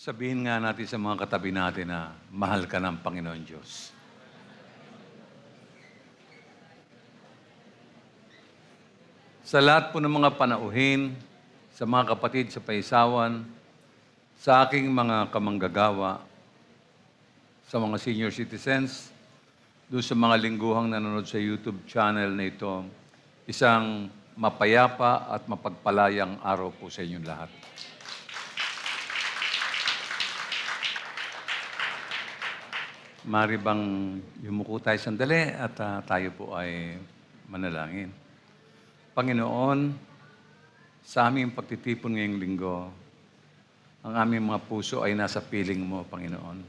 Sabihin nga natin sa mga katabi natin na mahal ka ng Panginoon Diyos. Sa lahat po ng mga panauhin, sa mga kapatid sa paisawan, sa aking mga kamanggagawa, sa mga senior citizens, doon sa mga lingguhang nanonood sa YouTube channel na ito, isang mapayapa at mapagpalayang araw po sa inyong lahat. Mari bang yumuko tayo sandali at tayo po ay manalangin. Panginoon, sa aming pagtitipon ngayong linggo, ang aming mga puso ay nasa piling mo, Panginoon.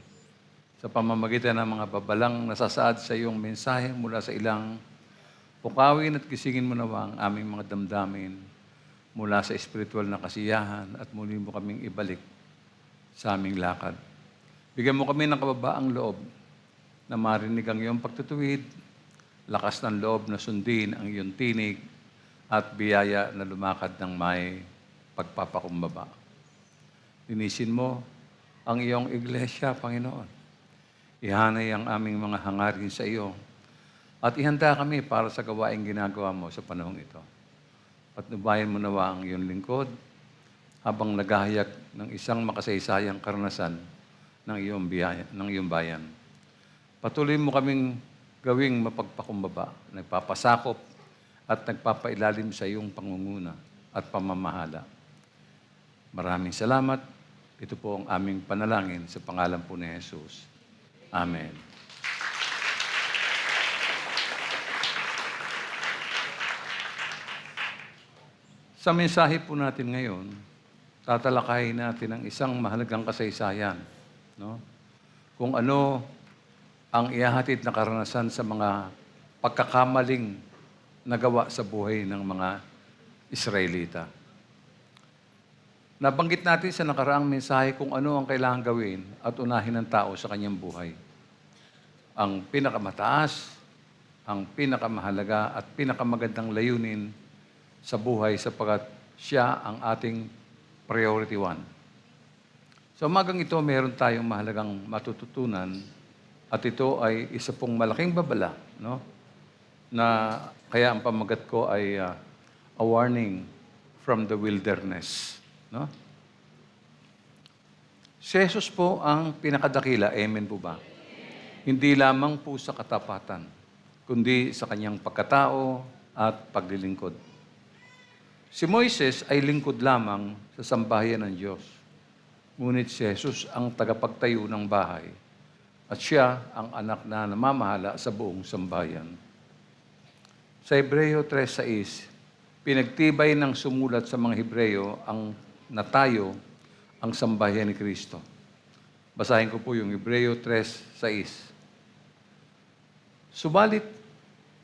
Sa pamamagitan ng mga babalang nasasaad sa iyong mensahe mula sa ilang pukawin at gisingin mo nawa ang aming mga damdamin mula sa espiritual na kasiyahan at muli mo kaming ibalik sa aming lakad. Bigyan mo kami ng kababaang loob na marinig ang iyong pagtutuwid, lakas ng loob na sundin ang iyong tinig, at biyaya na lumakad ng may pagpapakumbaba. Linisin mo ang iyong iglesia, Panginoon. Ihanay ang aming mga hangarin sa iyo at ihanda kami para sa gawaing ginagawa mo sa panahong ito. Patnubayan mo nawa ang iyong lingkod habang naghahayag ng isang makasaysayang karanasan ng iyong bayan. Patuloy mo kaming gawing mapagpakumbaba, nagpapasakop at nagpapailalim sa iyong pangunguna at pamamahala. Maraming salamat. Ito po ang aming panalangin sa pangalan po ni Jesus. Amen. Sa mensahe po natin ngayon, tatalakayin natin ang isang mahalagang kasaysayan. No? Kung ano ang ihahatid na karanasan sa mga pagkakamaling nagawa sa buhay ng mga Israelita. Nabanggit natin sa nakaraang mensahe kung ano ang kailangang gawin at unahin ng tao sa kanyang buhay. Ang pinakamataas, ang pinakamahalaga at pinakamagandang layunin sa buhay sapagkat siya ang ating priority one. Sa umagang ito, meron tayong mahalagang matututunan at ito ay isa pong malaking babala, no? Na kaya ang pamagat ko ay a warning from the wilderness. No? Si Jesus po ang pinakadakila. Amen po ba? Hindi lamang po sa katapatan, kundi sa kanyang pagkatao at paglilingkod. Si Moises ay lingkod lamang sa sambahayan ng Diyos. Ngunit si Jesus ang tagapagtayo ng bahay at siya ang anak na namamahala sa buong sambahayan. Sa Hebreo 3:6, pinagtibay ng sumulat sa mga Hebreo ang natayo ang sambahayan ni Kristo. Basahin ko po yung Hebreo 3:6. Subalit,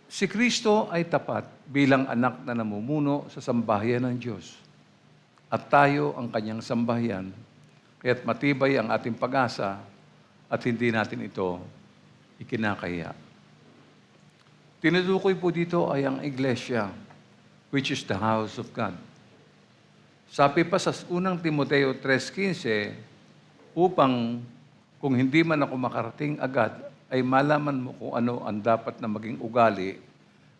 si Kristo ay tapat bilang anak na namumuno sa sambahayan ng Diyos. At tayo ang kanyang sambahayan, kaya't matibay ang ating pag-asa at hindi natin ito ikinakahiya. Tinutukoy po dito ay ang iglesia, which is the house of God. Sabi pa sa unang Timoteo 3:15, upang kung hindi man ako makarating agad, ay malaman mo kung ano ang dapat na maging ugali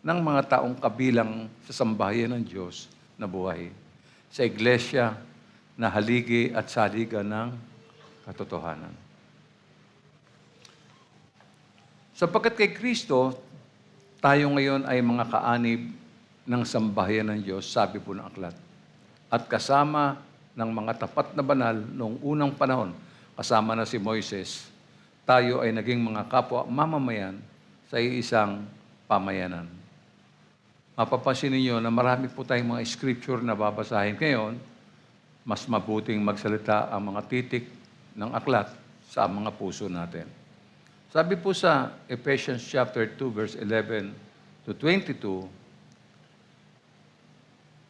ng mga taong kabilang sa sambahayan ng Diyos na buhay. Sa iglesia na haligi at saligan ng katotohanan. Sapagkat kay Kristo, tayo ngayon ay mga kaanib ng sambahayan ng Diyos, sabi po ng aklat. At kasama ng mga tapat na banal noong unang panahon, kasama na si Moises, tayo ay naging mga kapwa mamamayan sa isang pamayanan. Mapapansin ninyo na marami po tayong mga scripture na babasahin ngayon, mas mabuting magsalita ang mga titik ng aklat sa mga puso natin. Sabi po sa Ephesians chapter 2, verse 11 to 22,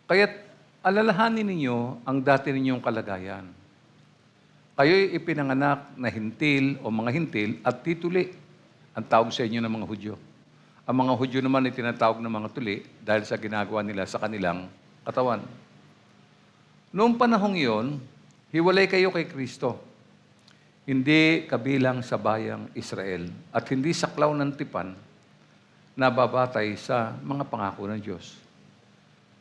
kaya't alalahanin ninyo ang dati ninyong kalagayan. Kayo'y ipinanganak na hintil o mga hintil at tituli ang tawag sa inyo ng mga Hudyo. Ang mga Hudyo naman ay tinatawag ng mga tuli dahil sa ginagawa nila sa kanilang katawan. Noong panahong iyon, hiwalay kayo kay Kristo hindi kabilang sa bayang Israel at hindi saklaw ng tipan na babatay sa mga pangako ng Diyos.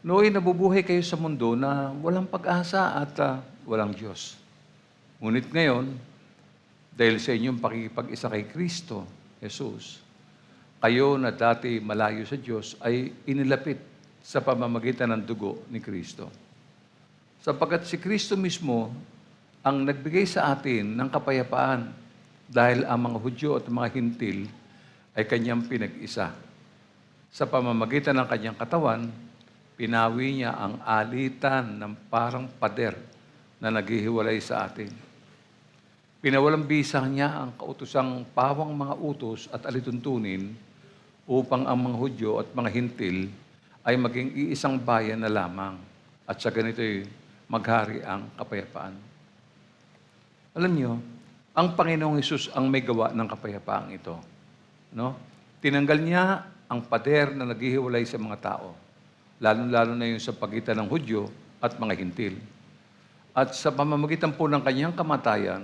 Nooy nabubuhay kayo sa mundo na walang pag-asa at walang Diyos. Ngunit ngayon, dahil sa inyong pakikipag-isa kay Kristo, Jesus, kayo na dati malayo sa Diyos ay inilapit sa pamamagitan ng dugo ni Kristo. Sapagkat si Kristo mismo ang nagbigay sa atin ng kapayapaan dahil ang mga Hudyo at mga Hintil ay kanyang pinag-isa. Sa pamamagitan ng kanyang katawan, pinawi niya ang alitan ng parang pader na naghihiwalay sa atin. Pinawalang bisa niya ang kautusang pawang mga utos at alituntunin upang ang mga Hudyo at mga Hintil ay maging iisang bayan na lamang at sa ganito'y maghari ang kapayapaan. Alam niyo, ang Panginoong Hesus ang may gawa ng kapayapaang ito. No? Tinanggal niya ang pader na naghihiwalay sa mga tao, lalo-lalo na yung sa pagitan ng Hudyo at mga Hintil. At sa pamamagitan po ng kanyang kamatayan,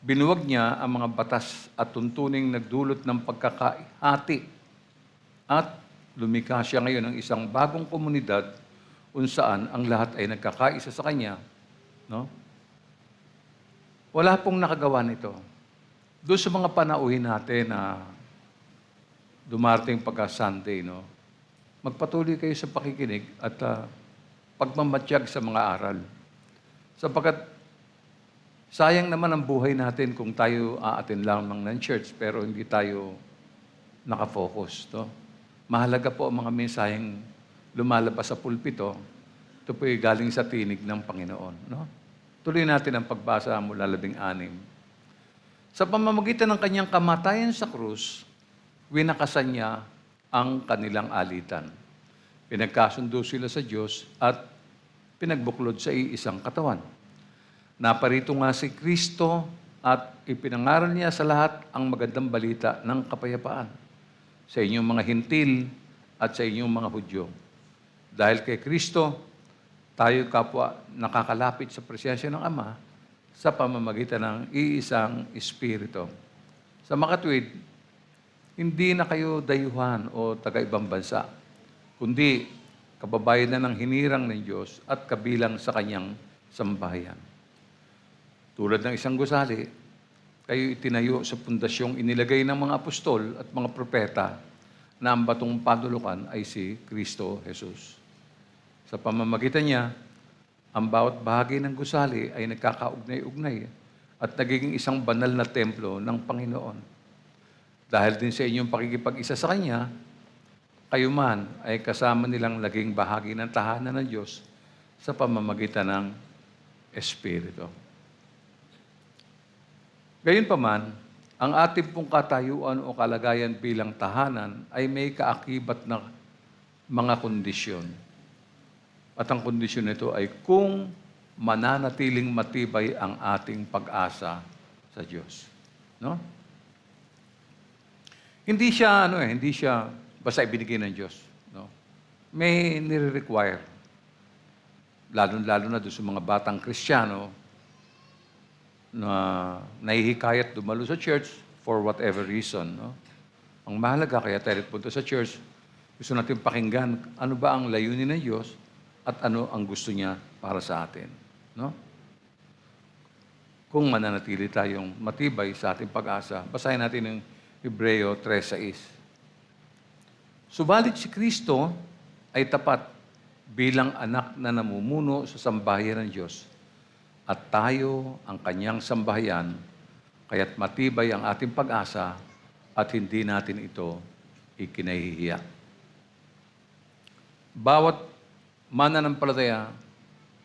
binuwag niya ang mga batas at tuntuning nagdulot ng pagkakahati at lumikha siya ngayon ng isang bagong komunidad kung saan ang lahat ay nagkakaisa sa kanya. No? Wala pong nakagawa nito. Doon sa mga panauhin natin na dumarating pagka-Sunday, no? Magpatuloy kayo sa pakikinig at pagmamatiyag sa mga aral. Sapagkat sayang naman ang buhay natin kung tayo aatin lamang ng church pero hindi tayo nakafocus. No? Mahalaga po ang mga mensaheng lumalabas sa pulpito. Ito po ay galing sa tinig ng Panginoon. No? Tuloy natin ang pagbasa mula 16. Sa pamamagitan ng kanyang kamatayan sa krus, winakasan niya ang kanilang alitan. Pinagkasundo sila sa Diyos at pinagbuklod sa iisang katawan. Naparito nga si Kristo at ipinangaral niya sa lahat ang magandang balita ng kapayapaan sa inyong mga Hintil at sa inyong mga Hudyo. Dahil kay Kristo, tayo kapwa nakakalapit sa presensya ng Ama sa pamamagitan ng iisang Espiritu. Sa makatwid, hindi na kayo dayuhan o taga-ibang bansa, kundi kababayan na ng hinirang ng Diyos at kabilang sa kanyang sambahayan. Tulad ng isang gusali, kayo itinayo sa pundasyong inilagay ng mga apostol at mga propeta na ang batong panulukan ay si Kristo Jesus. Sa pamamagitan niya, ang bawat bahagi ng gusali ay nagkakaugnay-ugnay at nagiging isang banal na templo ng Panginoon. Dahil din sa inyong pakikipag-isa sa Kanya, kayo man ay kasama nilang naging bahagi ng tahanan ng Diyos sa pamamagitan ng Espiritu. Gayunpaman, ang ating pong katayuan o kalagayan bilang tahanan ay may kaakibat na mga kondisyon. At ang kondisyon nito ay kung mananatiling matibay ang ating pag-asa sa Diyos. No? Hindi siya basta ibinigay ng Diyos. No? May nire-require. Lalo-lalo na doon sa mga batang Kristiyano na nahihikayat dumalo sa church for whatever reason. No? Ang mahalaga, kaya tayo punta sa church, gusto natin pakinggan ano ba ang layunin ng Diyos at ano ang gusto niya para sa atin. No? Kung mananatili tayong matibay sa ating pag-asa, basahin natin ng Hebreo 3:6. Subalit si Kristo ay tapat bilang anak na namumuno sa sambahayan ng Diyos at tayo ang kanyang sambahayan, kaya't matibay ang ating pag-asa at hindi natin ito ikinahihiya. Bawat mananampalataya,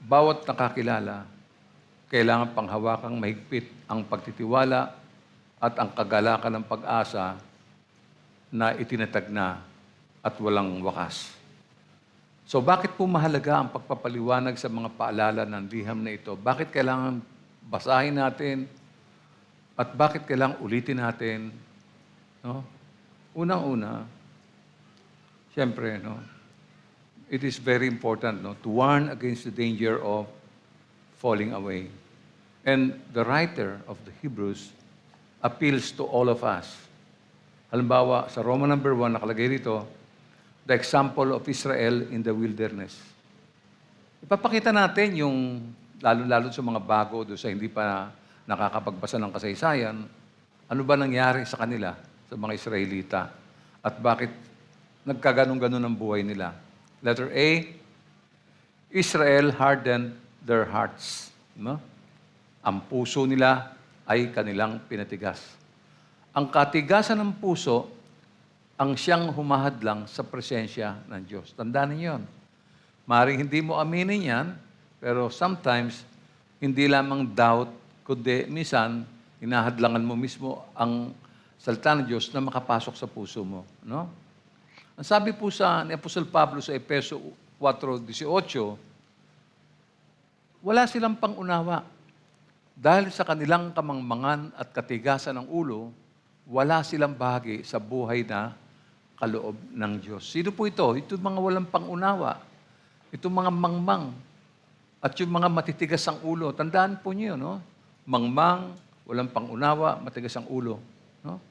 bawat nakakilala, kailangan panghawakang mahigpit ang pagtitiwala at ang kagalakan ng pag-asa na itinatag na at walang wakas. So bakit po mahalaga ang pagpapaliwanag sa mga paalala ng liham na ito? Bakit kailangan basahin natin? At bakit kailangan ulitin natin? No? Unang-una, siyempre, no? It is very important to warn against the danger of falling away. And the writer of the Hebrews appeals to all of us. Halimbawa, sa Roma number 1, nakalagay rito, the example of Israel in the wilderness. Ipapakita natin yung, lalo-lalo sa mga bago, doon sa hindi pa nakakapagbasa ng kasaysayan, ano ba nangyari sa kanila, sa mga Israelita, at bakit nagkaganon-ganon ang buhay nila. Letter A, Israel hardened their hearts. No? Ang puso nila ay kanilang pinatigas. Ang katigasan ng puso ang siyang humahadlang sa presensya ng Diyos. Tandaan niyo yun. Maring hindi mo aminin yan, pero sometimes, hindi lamang doubt, kundi minsan, hinahadlangan mo mismo ang salita ng Diyos na makapasok sa puso mo. No? Ang sabi po ni Apostol Pablo sa Efeso 4:18, wala silang pangunawa. Dahil sa kanilang kamangmangan at katigasan ng ulo, wala silang bahagi sa buhay na kaloob ng Diyos. Sino po ito? Ito mga walang pangunawa. Ito mga mangmang. At yung mga matitigas ang ulo. Tandaan po niyo, no? Mangmang, walang pangunawa, matigas ang ulo. No?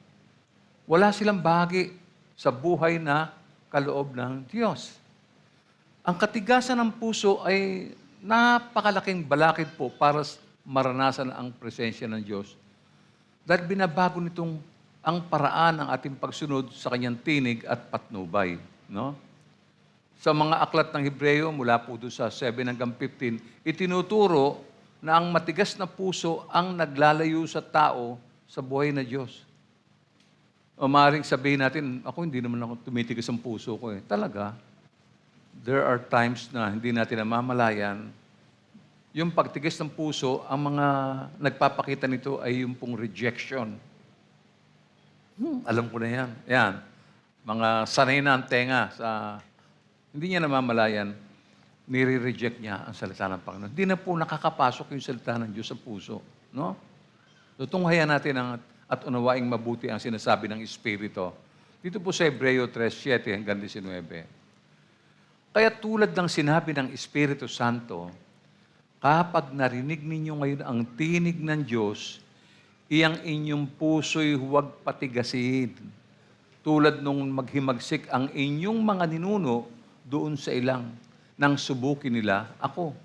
Wala silang bahagi sa buhay na kaloob ng Diyos. Ang katigasan ng puso ay napakalaking balakid po para maranasan ang presensya ng Diyos. Dahil binabago nitong ang paraan ng ating pagsunod sa kanyang tinig at patnubay. No? Sa mga aklat ng Hebreo, mula po doon sa 7 hanggang 15, itinuturo na ang matigas na puso ang naglalayo sa tao sa buhay na Diyos. O maaaring sabihin natin, ako hindi naman ako tumitigas ang puso ko. Talaga, there are times na hindi natin namamalayan. Yung pagtigas ng puso, ang mga nagpapakita nito ay yung pong rejection. Alam ko na yan. Yan. Mga sanay na ang tenga sa hindi niya namamalayan, nire-reject niya ang salita ng Panginoon. Hindi na po nakakapasok yung salita ng Diyos sa puso. No? Tutunghayan natin at unawaing mabuti ang sinasabi ng Espiritu. Dito po sa Hebreo 3:7 hanggang 19. Kaya tulad ng sinabi ng Espiritu Santo, kapag narinig ninyo ngayon ang tinig ng Diyos, iyang inyong puso'y huwag patigasin. Tulad nung maghimagsik ang inyong mga ninuno doon sa ilang nang subukin nila ako.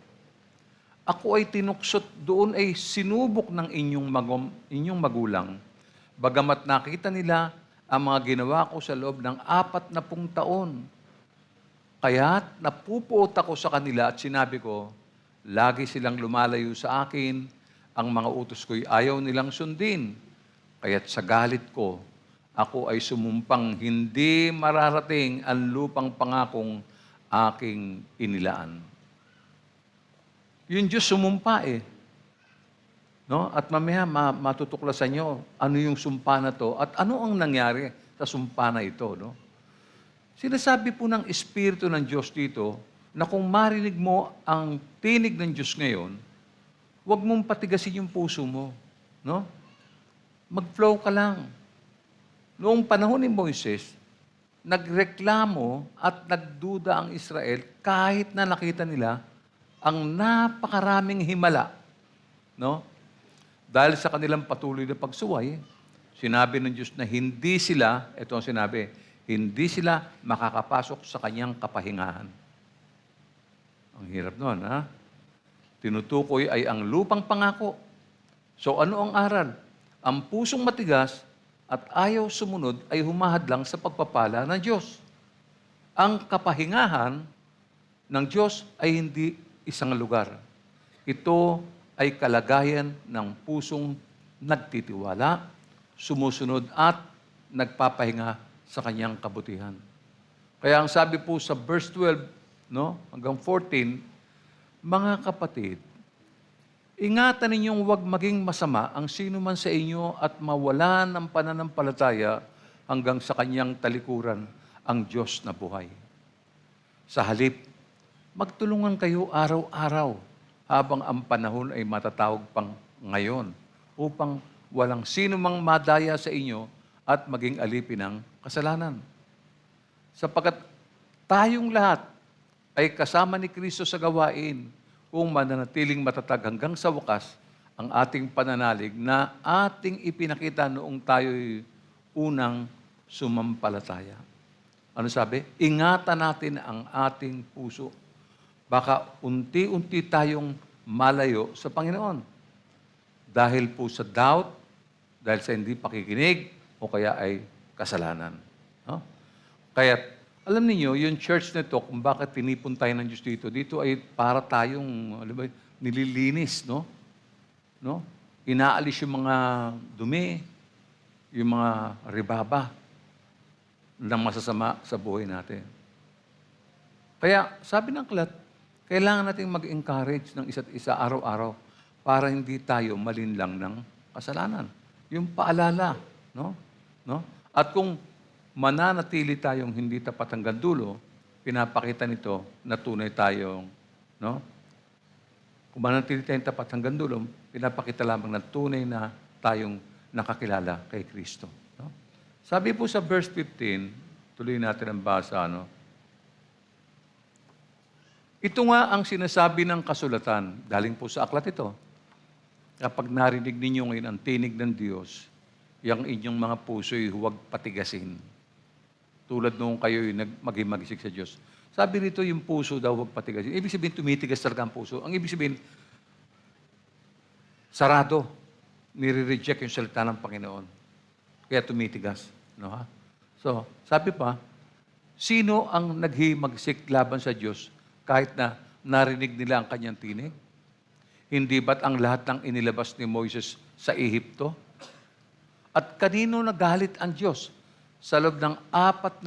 Ako ay tinuksot doon ay sinubok ng inyong magulang. Bagamat nakita nila ang mga ginawa ko sa loob ng 40 taon. Kaya't napupuot ako sa kanila at sinabi ko, lagi silang lumalayo sa akin, ang mga utos ko'y ayaw nilang sundin. Kaya't sa galit ko, ako ay sumumpang hindi mararating ang lupang pangakong aking inilaan. Yung Diyos sumumpa No? At mamaya matutuklasan nyo ano yung sumpa na to at ano ang nangyari sa sumpa na ito. No? Sinasabi po ng Espiritu ng Diyos dito na kung marinig mo ang tinig ng Diyos ngayon, huwag mong patigasin yung puso mo. No? Mag-flow ka lang. Noong panahon ni Moises, nagreklamo at nagduda ang Israel kahit na nakita nila ang napakaraming himala. No? Dahil sa kanilang patuloy na pagsuway, sinabi ng Diyos na hindi sila, ito ang sinabi, hindi sila makakapasok sa kanyang kapahingahan. Ang hirap nun, ha? Tinutukoy ay ang lupang pangako. So ano ang aral? Ang pusong matigas at ayaw sumunod ay humahadlang sa pagpapala ng Diyos. Ang kapahingahan ng Diyos ay hindi isang lugar. Ito ay kalagayan ng pusong nagtitiwala, sumusunod at nagpapahinga sa kanyang kabutihan. Kaya ang sabi po sa verse 12, no, hanggang 14, mga kapatid, ingatan ninyong huwag maging masama ang sino man sa inyo at mawalan ng pananampalataya hanggang sa kanyang talikuran ang Diyos na buhay. Sa halip, magtulungan kayo araw-araw habang ang panahon ay matatawag pang ngayon upang walang sino mang madaya sa inyo at maging alipin ng kasalanan. Sapagkat tayong lahat ay kasama ni Kristo sa gawain kung mananatiling matatag hanggang sa wakas ang ating pananalig na ating ipinakita noong tayo'y unang sumampalataya. Ano sabi? Ingatan natin ang ating puso. Baka unti-unti tayong malayo sa Panginoon. Dahil po sa doubt, dahil sa hindi pakikinig, o kaya ay kasalanan. No? Kaya, alam niyo yung church na ito, kung bakit pinipun tayo ng Diyos dito ay para tayong, alam ba, nililinis, no? No? Inaalis yung mga dumi, yung mga ribaba ng masasama sa buhay natin. Kaya, sabi ng aklat, kailangan nating mag-encourage ng isa't isa araw-araw para hindi tayo malinlang ng kasalanan. Yung paalala, no? No? At kung mananatili tayong hindi tapat hanggang dulo, pinapakita nito na tunay tayong, no? Kung mananatili tayong tapat hanggang dulo, pinapakita lamang na tunay na tayong nakakilala kay Kristo. No? Sabi po sa verse 15, tuloy natin ang basa, no? Ito nga ang sinasabi ng kasulatan, daling po sa aklat ito. Kapag narinig ninyo ngayon ang tinig ng Diyos, yung inyong mga puso'y huwag patigasin. Tulad nung kayo'y maging-magisig sa Diyos. Sabi rito, yung puso daw huwag patigasin. Ibig sabihin, tumitigas talaga ang puso. Ang ibig sabihin, sarado. Nire-reject yung salita ng Panginoon. Kaya tumitigas. No, ha? So, sabi pa, sino ang naghimagsik laban sa Diyos kahit na narinig nila ang kanyang tinig? Hindi ba't ang lahat ng inilabas ni Moises sa Ehipto? At kanino nagalit ang Diyos sa loob ng 40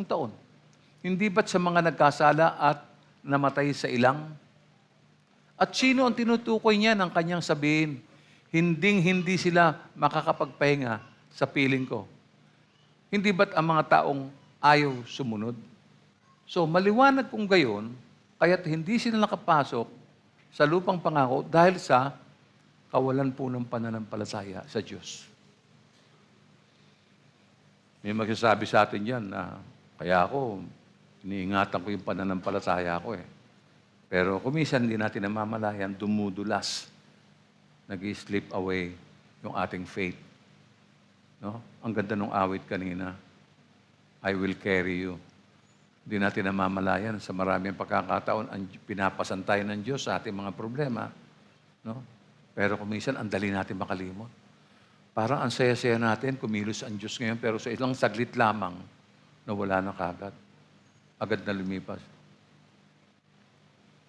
taon? Hindi ba't sa mga nagkasala at namatay sa ilang? At sino ang tinutukoy niya ng kanyang sabihin, hindi sila makakapagpahinga sa piling ko? Hindi ba't ang mga taong ayaw sumunod? So, maliwanag kung gayon, kaya't hindi sila nakapasok sa lupang pangako dahil sa kawalan po ng pananampalataya sa Diyos. May magsasabi sa atin yan na kaya ako, iniingatan ko yung pananampalataya ko eh. Pero kumisan hindi natin namamalayan, dumudulas. Nag-slip away yung ating faith. No? Ang ganda ng awit kanina. I will carry you. Hindi natin namamalayan sa maraming pagkakataon ang pinapasan tayo ng Diyos sa ating mga problema. No? Pero kuminsan, ang dali natin makalimot. Parang ang saya-saya natin, kumilos ang Diyos ngayon, pero sa ilang saglit lamang, nawala na kagad. Agad na lumipas.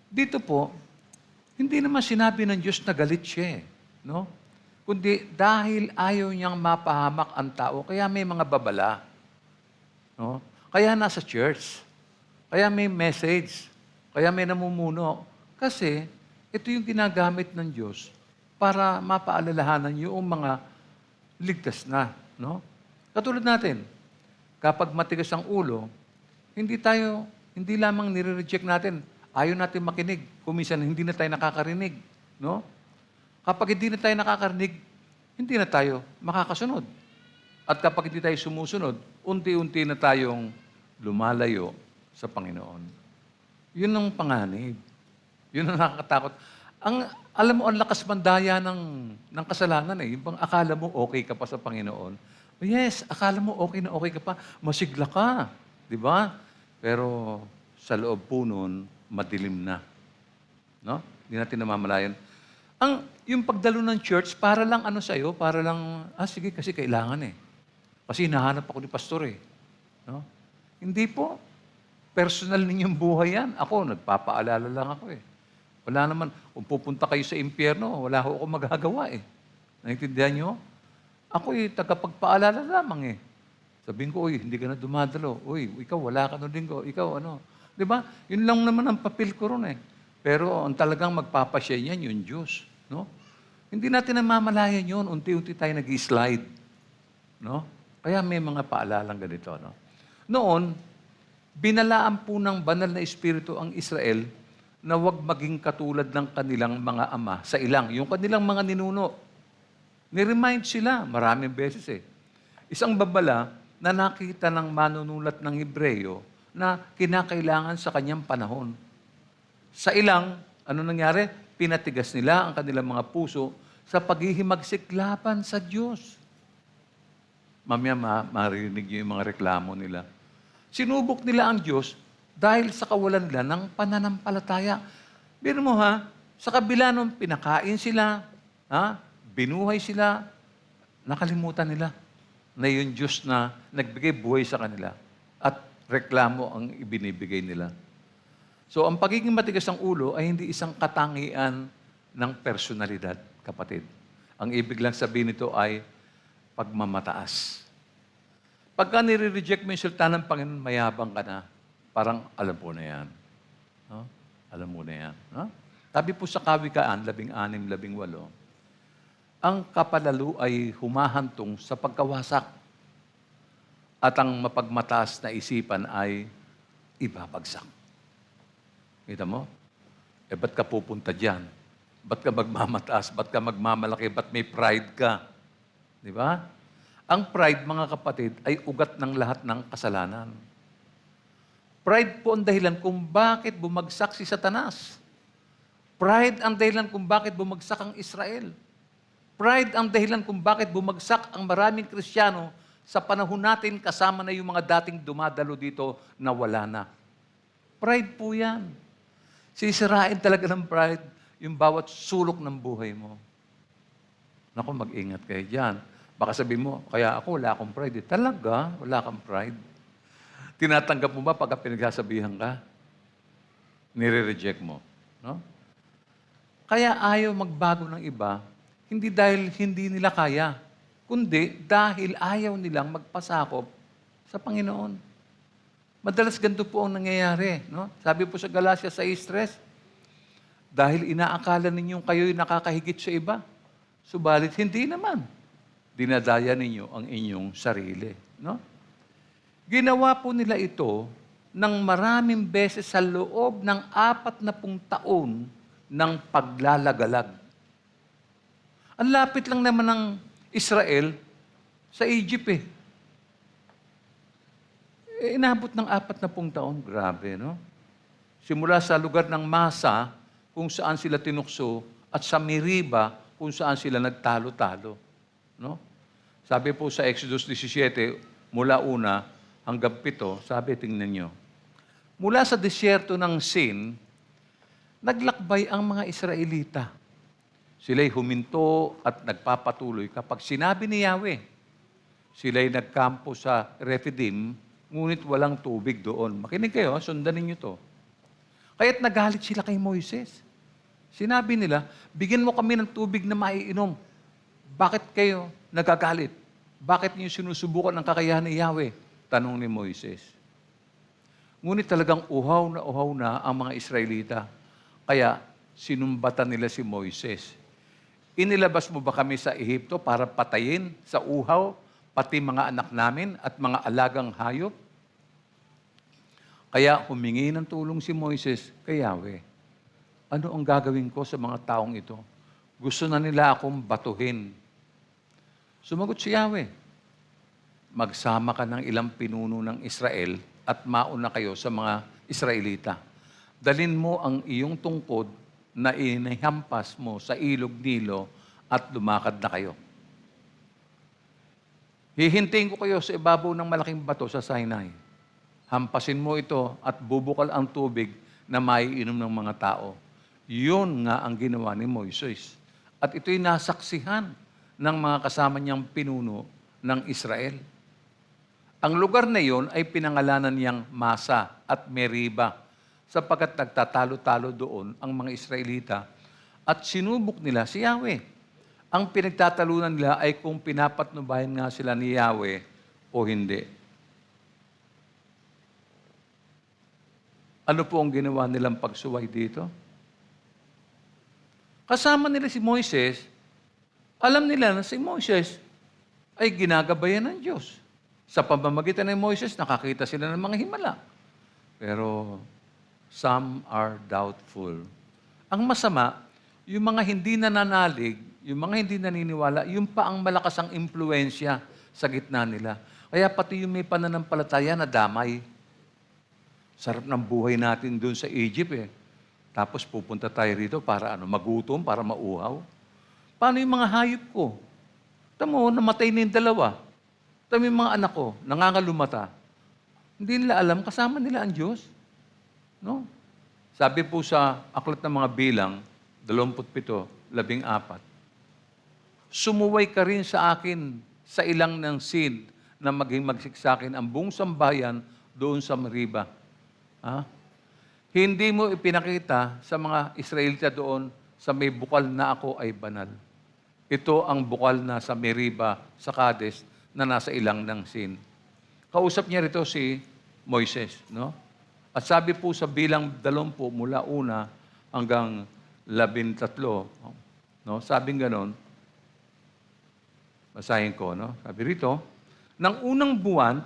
Dito po, hindi naman sinabi ng Diyos na galit siya. No? Kundi dahil ayaw niyang mapahamak ang tao, kaya may mga babala. No? Kaya nasa church. Kaya may message. Kaya may namumuno. Kasi ito yung ginagamit ng Diyos para mapaalalahanan yung mga ligtas na. No? Katulad natin, kapag matigas ang ulo, hindi lamang nire-reject natin, ayaw natin makinig. Kuminsan hindi na tayo nakakarinig. No? Kapag hindi na tayo nakakarinig, hindi na tayo makakasunod. At kapag hindi tayo sumusunod, unti-unti na tayong lumalayo sa Panginoon. Yun ang panganib. Yun ang nakakatakot. Alam mo, ang lakas mandaya ng kasalanan eh. Yung bang akala mo okay ka pa sa Panginoon. Yes, akala mo okay ka pa. Masigla ka. Di ba? Pero sa loob po nun, madilim na. No? Hindi natin namamalayan. Yung pagdalo ng church, para lang sa'yo, para lang, sige, kasi kailangan eh. Kasi hinahanap ako ni pastor eh. No? Hindi po. Personal ninyong buhay yan. Ako, nagpapaalala lang ako eh. Wala naman, kung pupunta kayo sa impyerno, wala ako magagawa eh. Naintindihan nyo? Ako eh, tagapagpaalala lamang eh. Sabihin ko, hindi ka na dumadalo. Ikaw, wala ka na linggo. Ikaw, ano. Di ba? Yun lang naman ang papel ko ron eh. Pero ang talagang magpapasya niyan, yung Diyos. No? Hindi natin namamalayan yun. Unti-unti tayo nag-slide. No? Kaya may mga paalalang ganito. No? Noon, binalaan po ng banal na espiritu ang Israel na huwag maging katulad ng kanilang mga ama sa ilang. Yung kanilang mga ninuno. Ni-remind sila maraming beses eh. Isang babala na nakita ng manunulat ng Hebreyo na kinakailangan sa kanyang panahon. Sa ilang, ano nangyari? pinatigas nila ang kanilang mga puso sa paghihimagsik laban sa Diyos. Mamaya maririnig niyo yung mga reklamo nila. Sinubok nila ang Diyos dahil sa kawalan nila ng pananampalataya. Biro mo ha, sa kabila nung pinakain sila, binuhay sila, nakalimutan nila na yung Diyos na nagbigay buhay sa kanila at reklamo ang ibinibigay nila. So, ang pagiging matigas ng ulo ay hindi isang katangian ng personalidad, kapatid. Ang ibig lang sabihin nito ay pagmamataas. Pagka nire-reject mo yung salita ng Panginoon, mayabang ka na. Parang, alam mo na yan. No? Alam mo na yan. No? Sabi po sa Kawikaan, 16-18, ang kapalalo ay humahantong sa pagkawasak at ang mapagmataas na isipan ay ibabagsak. Kita mo? Ba't ka pupunta dyan? Ba't ka magmamataas? Ba't ka magmamalaki? Ba't may pride ka? Di ba? Ang pride, mga kapatid, ay ugat ng lahat ng kasalanan. Pride po ang dahilan kung bakit bumagsak si Satanas. Pride ang dahilan kung bakit bumagsak ang Israel. Pride ang dahilan kung bakit bumagsak ang maraming Kristiyano sa panahon natin kasama na yung mga dating dumadalo dito na wala na. Pride po yan. Sisirain talaga ng pride yung bawat sulok ng buhay mo. Naku, mag-ingat kayo dyan. Baka sabihin mo, kaya ako wala akong pride. Talaga, wala kang pride. Tinatanggap mo ba pagka pinagsasabihan ka? Nire-reject mo. No? Kaya ayaw magbago ng iba, hindi dahil hindi nila kaya, kundi dahil ayaw nilang magpasakop sa Panginoon. Madalas ganito po ang nangyayari. No? Sabi po sa Galatia 6:3, dahil inaakala ninyong kayo'y nakakahigit sa iba, subalit hindi naman. Dinadaya ninyo ang inyong sarili. No? Ginawa po nila ito ng maraming beses sa loob ng 40 taon ng paglalagalag. Ang lapit lang naman ng Israel sa Egypt eh. Inabot ng 40 taon. Grabe, no? Simula sa lugar ng Masa, kung saan sila tinukso, at sa Meriba, kung saan sila nagtalo-talo. No? Sabi po sa Exodus 17, mula 1 hanggang 7, sabi, tingnan nyo. Mula sa disyerto ng Sin, naglakbay ang mga Israelita. Sila'y huminto at nagpapatuloy kapag sinabi ni Yahweh. Sila'y nagkampo sa Rephidim, ngunit walang tubig doon. Makinig kayo, sundan ninyo to. Kaya't nagalit sila kay Moises. Sinabi nila, bigyan mo kami ng tubig na maiinom. Bakit kayo nagagalit? Bakit niyo sinusubukan ang kakayahan ni Yahweh? Tanong ni Moises. Ngunit talagang uhaw na ang mga Israelita. Kaya sinumbatan nila si Moises. Inilabas mo ba kami sa Ehipto para patayin sa uhaw, pati mga anak namin at mga alagang hayop? Kaya humingi ng tulong si Moises kay Yahweh. Ano ang gagawin ko sa mga taong ito? Gusto na nila akong batuhin. Sumagot si Yahweh, magsama ka ng ilang pinuno ng Israel at mauna kayo sa mga Israelita. Dalin mo ang iyong tungkod na inihampas mo sa ilog Nilo at lumakad na kayo. Hihintayin ko kayo sa ibabaw ng malaking bato sa Sinai. Hampasin mo ito at bubukal ang tubig na maiinom ng mga tao. Yun nga ang ginawa ni Moises. At ito'y nasaksihan ng mga kasama niyang pinuno ng Israel. Ang lugar na iyon ay pinangalanan niyang Masa at Meriba sapagkat nagtatalo-talo doon ang mga Israelita at sinubok nila si Yahweh. Ang pinagtatalunan nila ay kung pinapatnubayan nga sila ni Yahweh o hindi. Ano po ang ginawa nilang pagsuway dito? Kasama nila si Moises, alam nila na si Moises ay ginagabayan ng Diyos. Sa pamamagitan ng Moises, nakakita sila ng mga himala. Pero some are doubtful. Ang masama, yung mga hindi nananalig, yung mga hindi naniniwala, yung pa ang malakas ang impluensya sa gitna nila. Kaya pati yung may pananampalataya na damay. Sarap ng buhay natin doon sa Egypt eh. Tapos pupunta tayo rito para magutom, para mauhaw. Paano yung mga hayop ko? Tamo, namatay na yung dalawa. Tamo yung mga anak ko, nangangalumata. Hindi nila alam, kasama nila ang Diyos. No? Sabi po sa Aklat ng Mga Bilang, 27, 14, sumuway ka rin sa akin sa ilang ng sin na maging magsiksakin ang buong sambayan doon sa Meriba. Ha? Hindi mo ipinakita sa mga Israelita doon sa may bukal na ako ay banal. Ito ang bukal na sa Meriba, sa Kades, na nasa ilang ng sin. Kausap niya rito si Moises, no? At sabi po sa Bilang 20 mula 1 hanggang 13, no? Sabing ganon, basahin ko, no? Sabi rito, nang unang buwan,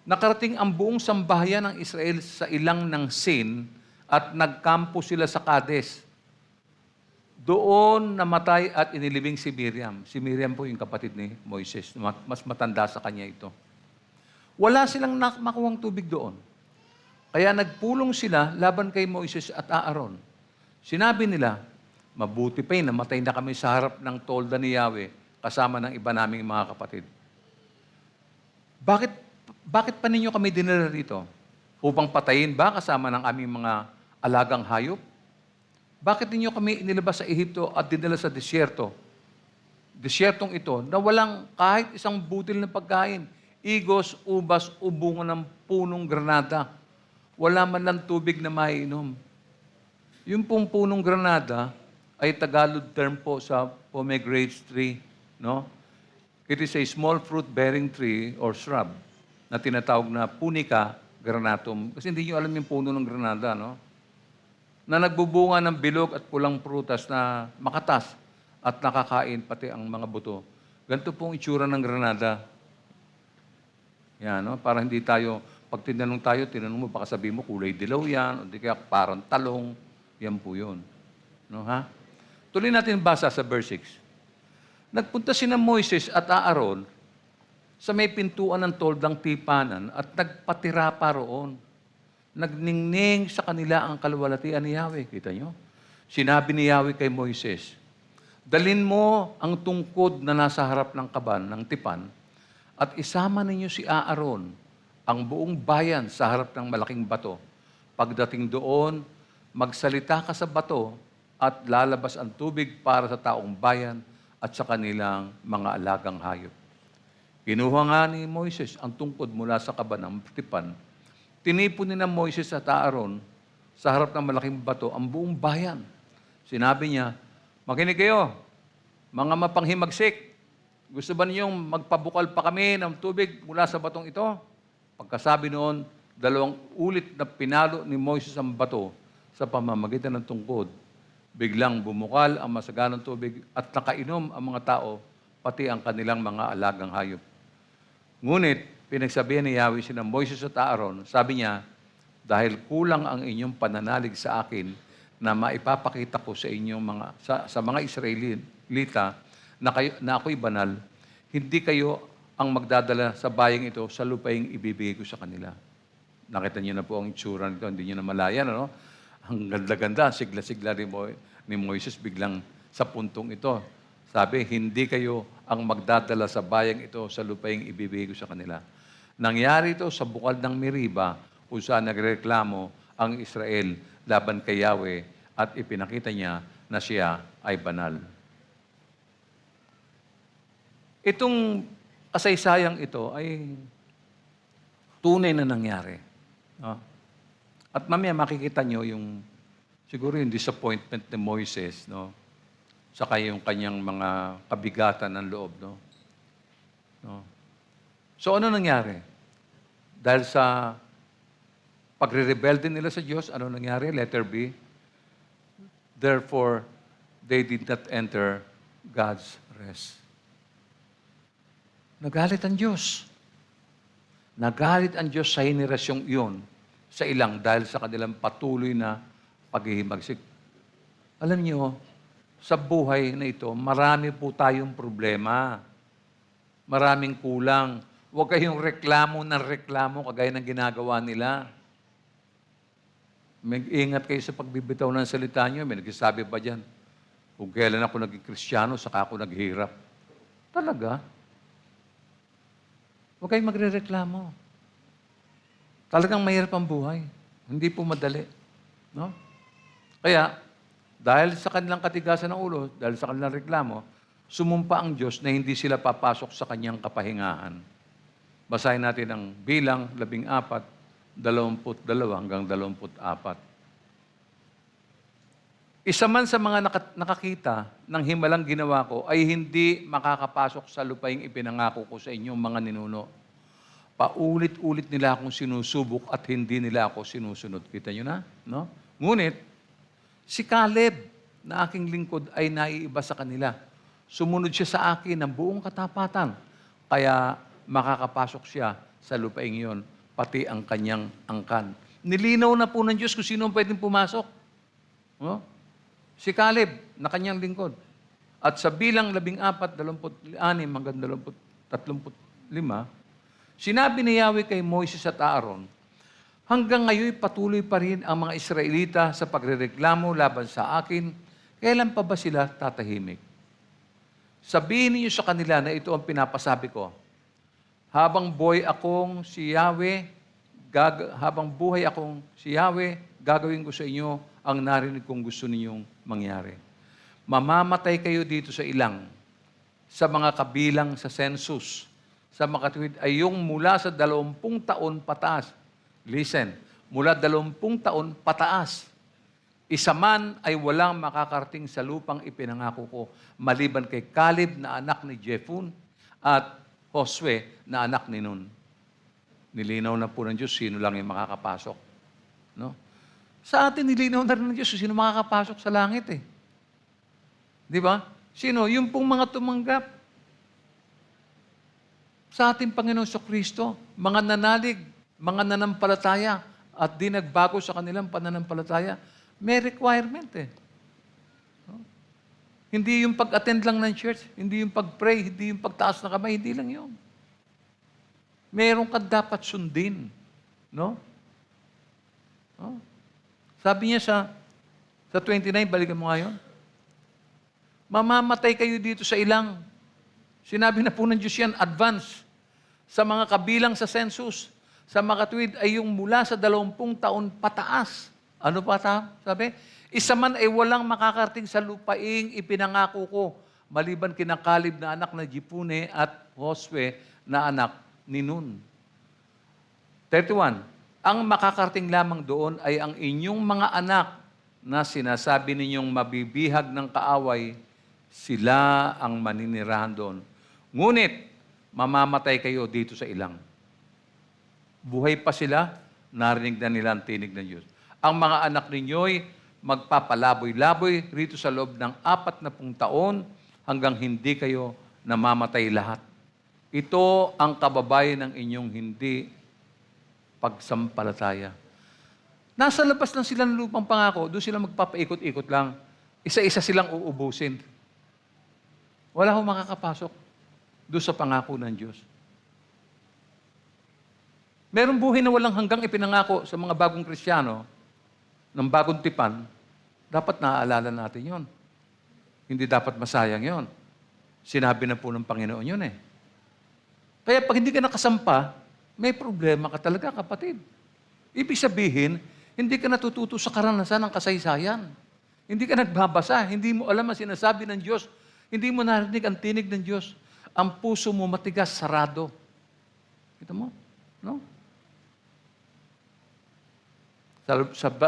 nakarating ang buong sambahayan ng Israel sa ilang ng Sin at nagkampo sila sa Kades. Doon namatay at inilibing si Miriam. Si Miriam po yung kapatid ni Moises. Mas matanda sa kanya ito. Wala silang makuhang tubig doon. Kaya nagpulong sila laban kay Moises at Aaron. Sinabi nila, mabuti pa'y namatay na kami sa harap ng tolda ni Yahweh kasama ng iba naming mga kapatid. Bakit pa ninyo kami dinala rito? Upang patayin ba kasama ng aming mga alagang hayop? Bakit ninyo kami inilabas sa Ehipto at dinala sa disyerto? Disyertong ito na walang kahit isang butil na pagkain, igos, ubas, o bunga ng punong granada. Wala man lang tubig na maiinom. Yung pong punong granada ay Tagalog term po sa pomegranate tree. No? It is a small fruit-bearing tree or shrub na tinatawag na Punica granatum. Kasi hindi nyo alam yung puno ng granada, no? Na nagbubunga ng bilog at pulang prutas na makatas at nakakain pati ang mga buto. Ganito pong itsura ng granada. Yan, no? Para hindi tayo, pag tinanong mo, baka sabihin mo, kulay dilaw yan, o di kaya parang talong. Yan po yun. No, ha? Tuloy natin basa sa verse 6. Nagpunta sina Moises at Aaron sa may pintuan ng toldang tipanan at nagpatira pa roon. Nagningning sa kanila ang kaluwalhatian ni Yahweh. Kita nyo? Sinabi ni Yahweh kay Moises, dalin mo ang tungkod na nasa harap ng kaban, ng tipan, at isama ninyo si Aaron, ang buong bayan sa harap ng malaking bato. Pagdating doon, magsalita ka sa bato at lalabas ang tubig para sa taong bayan at sa kanilang mga alagang hayop. Kinuha nga ni Moises ang tungkod mula sa kaban ng tipan. Tinipon ni na Moises at Aaron sa harap ng malaking bato ang buong bayan. Sinabi niya, makinig kayo, mga mapanghimagsik. Gusto ba ninyong magpabukal pa kami ng tubig mula sa batong ito? Pagkasabi noon, 2 ulit na pinalo ni Moises ang bato sa pamamagitan ng tungkod. Biglang bumukal ang masaganang tubig at nakainom ang mga tao, pati ang kanilang mga alagang hayop. Ngunit, pinagsabihan ni Yahweh sina Moises at Aaron, sabi niya, dahil kulang ang inyong pananalig sa akin na maipapakita ko sa inyong sa mga Israelita na ako'y banal, hindi kayo ang magdadala sa bayang ito sa lupaing ibibigay ko sa kanila. Nakita niyo na po ang itsura nito, hindi niyo na malayan, ano? Ang ganda-ganda, sigla-sigla ni Moises biglang sa puntong ito. Sabi, hindi kayo ang magdadala sa bayang ito sa lupaing ibibigay ko sa kanila. Nangyari ito sa bukal ng Meriba kung saan nagreklamo ang Israel laban kay Yahweh at ipinakita niya na siya ay banal. Itong kasaysayang ito ay tunay na nangyari. No? At mamaya makikita nyo siguro yung disappointment ni Moises, no? Saka yung kanyang mga kabigatan ng loob, no? No? So ano nangyari? Dahil sa pagre-rebelde nila sa Diyos, ano nangyari? Letter B. Therefore, they did not enter God's rest. Nagalit ang Diyos. Nagalit ang Diyos sa henerasyong iyon sa ilang dahil sa kanilang patuloy na paghihimagsik. Alam niyo, sa buhay na ito, marami po tayong problema. Maraming kulang. Huwag kayong reklamo ng reklamo kagaya ng ginagawa nila. Mag-ingat kayo sa pagbibitaw ng salita niyo. May nagsasabi pa dyan, kung kailan ako naging Kristiyano, saka ako naghirap. Talaga? Huwag kayong magre-reklamo. Talagang mahirap ang buhay. Hindi po madali. No? Kaya, dahil sa kanilang katigasan ng ulo, dahil sa kanilang reklamo, sumumpa ang Diyos na hindi sila papasok sa kanyang kapahingahan. Basahin natin ang bilang 14, 22 hanggang 24. Isa man sa mga nakakita ng himalang ginawa ko ay hindi makakapasok sa lupaing ipinangako ko sa inyong mga ninuno. Paulit-ulit nila akong sinusubok at hindi nila ako sinusunod. Kita nyo na? No? Ngunit, si Caleb na aking lingkod ay naiiba sa kanila. Sumunod siya sa akin ng buong katapatan. Kaya makakapasok siya sa lupaing iyon, pati ang kanyang angkan. Nilinaw na po ng Diyos kung sino ang pwedeng pumasok. No? Si Caleb na kanyang lingkod. At sa bilang 14, 26 hanggang 35, sinabi ni Yahweh kay Moises at Aaron, hanggang ngayon patuloy pa rin ang mga Israelita sa pagrereklamo laban sa akin, kailan pa ba sila tatahimik? Sabihin niyo sa kanila na ito ang pinapasabi ko. Habang buhay akong si Yahweh, gagawin ko sa inyo ang narinig kong gusto ninyong mangyari. Mamamatay kayo dito sa ilang, sa mga kabilang sa census, sa makatuwid ay yung mula sa 20 taon pataas. Listen, mula 20 taon pataas. Isa man ay walang makakarating sa lupang ipinangako ko, maliban kay Caleb na anak ni Jephunneh at Josue na anak ni Nun. Nilinaw na po ng Diyos sino lang yung makakapasok. No? Sa atin, nilinaw na rin ng Diyos sino makakapasok sa langit eh. Di ba? Sino? Yung pong mga tumanggap sa ating Panginoon sa Kristo, mga nanalig, mga nanampalataya, at di nagbago sa kanilang pananampalataya, may requirement eh. No? Hindi yung pag-attend lang ng church, hindi yung pag-pray, hindi yung pagtaas na kamay, hindi lang yun. Meron ka dapat sundin. No? No? Sabi niya sa 29, balikan mo ngayon, mamamatay kayo dito sa ilang. Sinabi na po ng Diyos yan, advance. Sa mga kabilang sa census, sa makatuwid ay yung mula sa 20 taon pataas. Ano pa sabi? Isa man ay walang makakarating sa lupaing ipinangako ko, maliban kina Caleb na anak na Jephunneh at Josue na anak ni Nun. 31. Ang makakarating lamang doon ay ang inyong mga anak na sinasabi ninyong mabibihag ng kaaway, sila ang maninirahan doon. Ngunit, mamamatay kayo dito sa ilang. Buhay pa sila, narinig na nila ang tinig ng Diyos. Ang mga anak ninyo'y magpapalaboy-laboy rito sa loob ng 40 taon hanggang hindi kayo namamatay lahat. Ito ang kababayan ng inyong hindi pagsampalataya. Nasa labas lang sila ng lupang pangako, doon sila magpapaikot-ikot lang. Isa-isa silang uubusin. Wala akong makakapasok doon sa pangako ng Diyos. Merong buhay na walang hanggang ipinangako sa mga bagong Kristiyano, ng bagong tipan, dapat naaalala natin yon. Hindi dapat masayang yon. Sinabi na po ng Panginoon yun eh. Kaya pag hindi ka nakasampa, may problema ka talaga, kapatid. Ibig sabihin, hindi ka natututo sa karanasan ng kasaysayan. Hindi ka nagbabasa, hindi mo alam ang sinasabi ng Diyos, hindi mo narinig ang tinig ng Diyos. Ang puso mo matigas, sarado. Kita mo? No?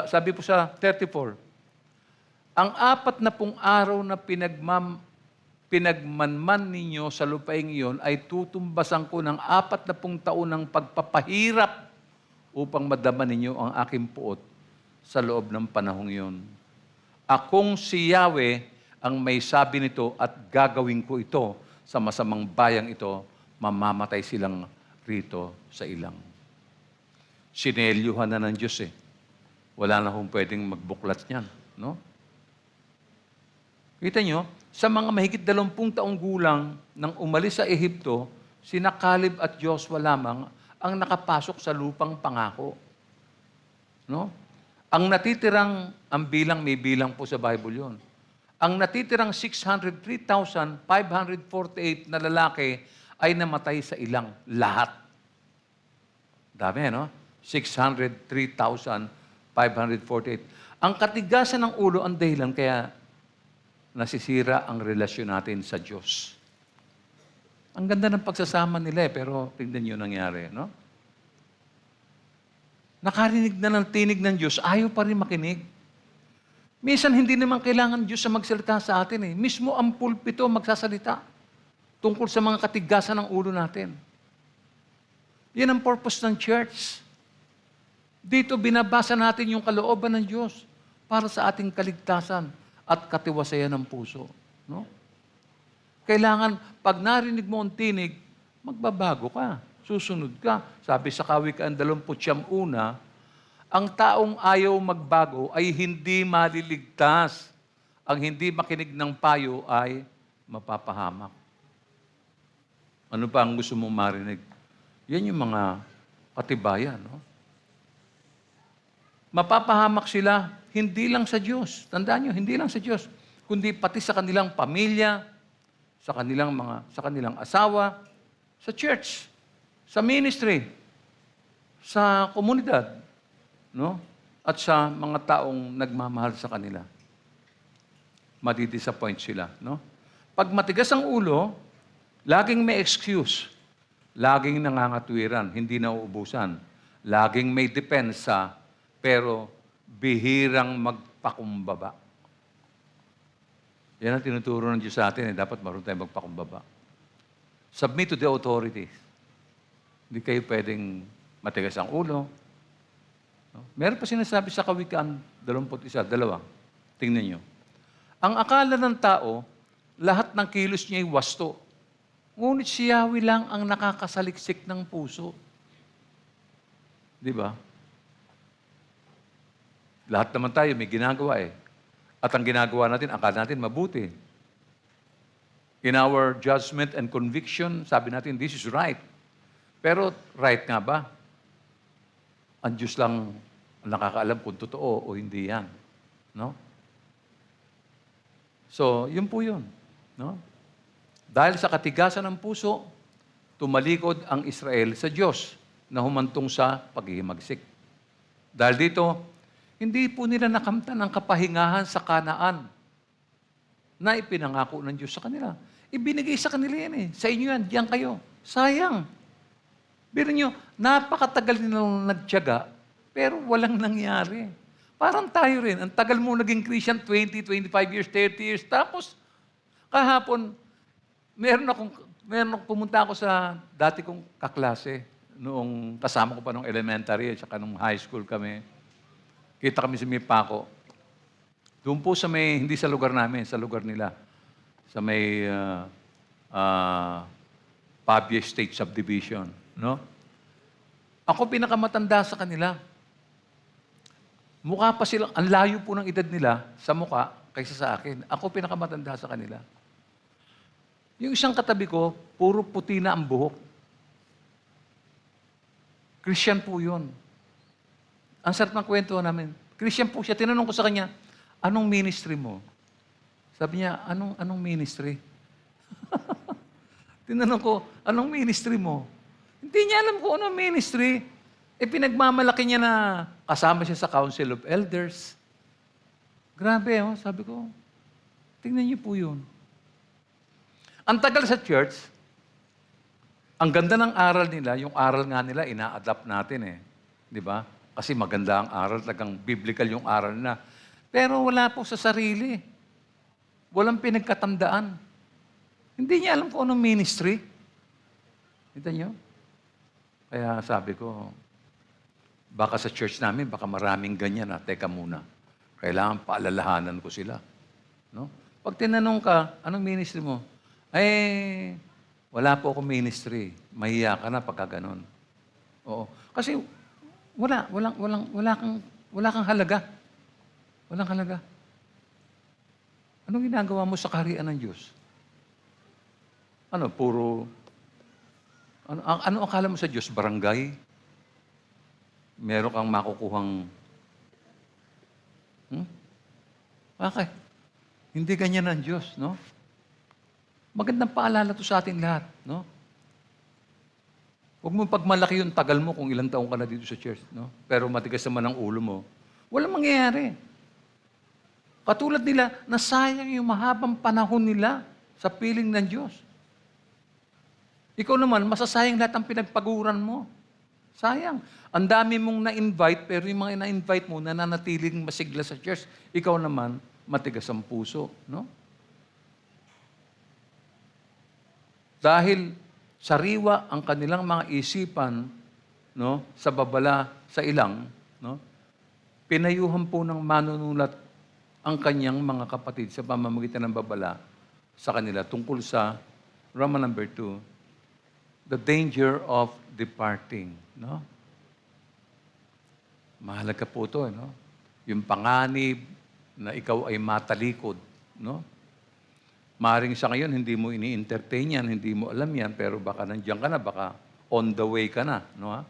Sabi po sa 34, ang 40 araw na pinagmanman ninyo sa lupaing iyon ay tutumbasan ko ng 40 taon ng pagpapahirap upang madama ninyo ang aking puot sa loob ng panahong iyon. Akong si Yahweh ang may sabi nito at gagawin ko ito sa masamang bayang ito, mamamatay silang rito sa ilang. Sinelyuhan na ng Diyos eh. Wala na kung pwedeng magbuklat niyan. No? Kita nyo, sa mga mahigit 20 taong gulang nang umalis sa Ehipto, sina Caleb at Joshua lamang ang nakapasok sa lupang pangako. No? Ang natitirang, ang bilang, may bilang po sa Bible yun. Ang natitirang 603,548 na lalaki ay namatay sa ilang lahat. Dami, no? 603,548. Ang katigasan ng ulo ang dahilan kaya nasisira ang relasyon natin sa Diyos. Ang ganda ng pagsasama nila pero tingnan nyo nangyari, no? Nakarinig na ng tinig ng Diyos, ayaw pa rin makinig. Minsan hindi naman kailangan Diyos na magsalita sa atin eh. Mismo ang pulpito magsasalita tungkol sa mga katigasan ng ulo natin. Yan ang purpose ng church. Dito binabasa natin yung kalooban ng Diyos para sa ating kaligtasan at katiwasayan ng puso. No? Kailangan, pag narinig mo ang tinig, magbabago ka. Susunod ka. Sabi sa Kawikaan 29, ang taong ayaw magbago ay hindi maliligtas. Ang hindi makinig ng payo ay mapapahamak. Ano pa ang gusto mong marinig? Yan yung mga katibayan. No? Mapapahamak sila, hindi lang sa Diyos. Tandaan nyo, hindi lang sa Diyos. Kundi pati sa kanilang pamilya, sa kanilang asawa, sa church, sa ministry, sa komunidad, no? At sa mga taong nagmamahal sa kanila. Madi-disappoint sila, no? Pag matigas ang ulo, laging may excuse, laging nangangatwiran, hindi nauubusan, laging may depensa, pero bihirang magpakumbaba. Yan ang tinuturo ng Diyos sa atin, dapat marunong tayong magpakumbaba. Submit to the authorities. Hindi kayo pwedeng matigas ang ulo. No? Meron pa sinasabi sa Kawikaan 21, 2. Tingnan nyo. Ang akala ng tao, lahat ng kilos niya ay wasto. Ngunit si Yahweh lang ang nakakasaliksik ng puso. Di ba? Lahat naman tayo may ginagawa eh. At ang ginagawa natin, akala natin mabuti. In our judgment and conviction, sabi natin, this is right. Pero right nga ba? Ang Diyos lang ang nakakaalam kung totoo o hindi yan. No? So, yun po yun. No? Dahil sa katigasan ng puso, tumalikod ang Israel sa Diyos na humantong sa paghihimagsik. Dahil dito, hindi po nila nakamtan ang kapahingahan sa Kanaan na ipinangako ng Diyos sa kanila. Ibinigay sa kanila yan eh. Sa inyo yan, diyan kayo. Sayang. Pero nyo, napakatagal nilang nagtiyaga, pero walang nangyari. Parang tayo rin. Ang tagal mo naging Christian, 20, 25 years, 30 years. Tapos, kahapon, meron akong pumunta ako sa dati kong kaklase, noong kasama ko pa nung elementary at saka nung high school kami. Kita kami sa may Paco. Doon po sa may, hindi sa lugar namin, sa lugar nila. Sa may Pabia State Subdivision. No? Ako pinakamatanda sa kanila. Mukha pa sila, ang layo po ng edad nila sa mukha kaysa sa akin. Ako pinakamatanda sa kanila. Yung isang katabi ko, puro puti na ang buhok. Christian po yun. Ang sarap ng kwento namin. Christian po siya. Tinanong ko sa kanya, anong ministry mo? Sabi niya, anong ministry? Tinanong ko, anong ministry mo? Hindi niya alam kung anong ministry. Pinagmamalaki niya na kasama siya sa Council of Elders. Grabe, oh, sabi ko. Tingnan niyo po yun. Ang tagal sa church, ang ganda ng aral nila, yung aral nga nila, ina-adapt natin eh. Di ba? Kasi maganda ang aral, talagang biblical yung aral na. Pero wala po sa sarili. Walang pinagkatandaan. Hindi niya alam kung anong ministry. Kita niyo? Kaya sabi ko, baka sa church namin, baka maraming ganyan na, teka muna. Kailangan paalalahanan ko sila. No? Pag tinanong ka, anong ministry mo? Ay, wala po akong ministry. Mahiya ka na pagka ganon. Oo. Kasi wala kang halaga. Walang halaga. Anong ginagawa mo sa kaharian ng Diyos? Ano akala mo sa Diyos? Barangay? Meron kang makukuhang Hmm? Bakit? Hindi ganyan ang Diyos, no? Magandang paalala to sa ating lahat, no? Huwag mo pagmalaki yung tagal mo kung ilang taong ka na dito sa church, no? Pero matigas naman ang ulo mo. Walang mangyayari. Katulad nila, nasayang yung mahabang panahon nila sa piling ng Diyos. Ikaw naman, masasayang lahat ang pinagpaguran mo. Sayang. Ang dami mong na-invite, pero yung mga na-invite mo, nananatiling masigla sa church. Ikaw naman, matigas ang puso, no? Dahil sariwa ang kanilang mga isipan, no, sa babala sa ilang, no? Pinayuhan po ng manunulat ang kanyang mga kapatid sa pamamagitan ng babala sa kanila tungkol sa Roman number 2, the danger of departing, no? Mahalaga po ito, no? Yung panganib na ikaw ay matalikod, no? Maring sa ngayon, hindi mo ini-entertain yan, hindi mo alam yan, pero baka nandiyan ka na, baka on the way ka na, no?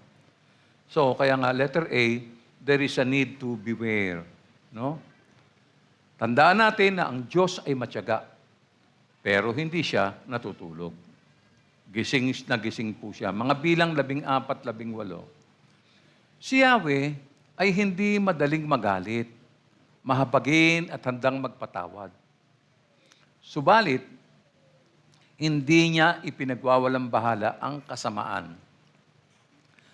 So, kaya nga, letter A, there is a need to beware, no? Tandaan natin na ang Diyos ay matyaga, pero hindi siya natutulog. Gising na gising po siya. Mga bilang 14, 18. Si Yahweh ay hindi madaling magalit, mahabagin at handang magpatawad. Subalit, hindi niya ipinagwawalang bahala ang kasamaan.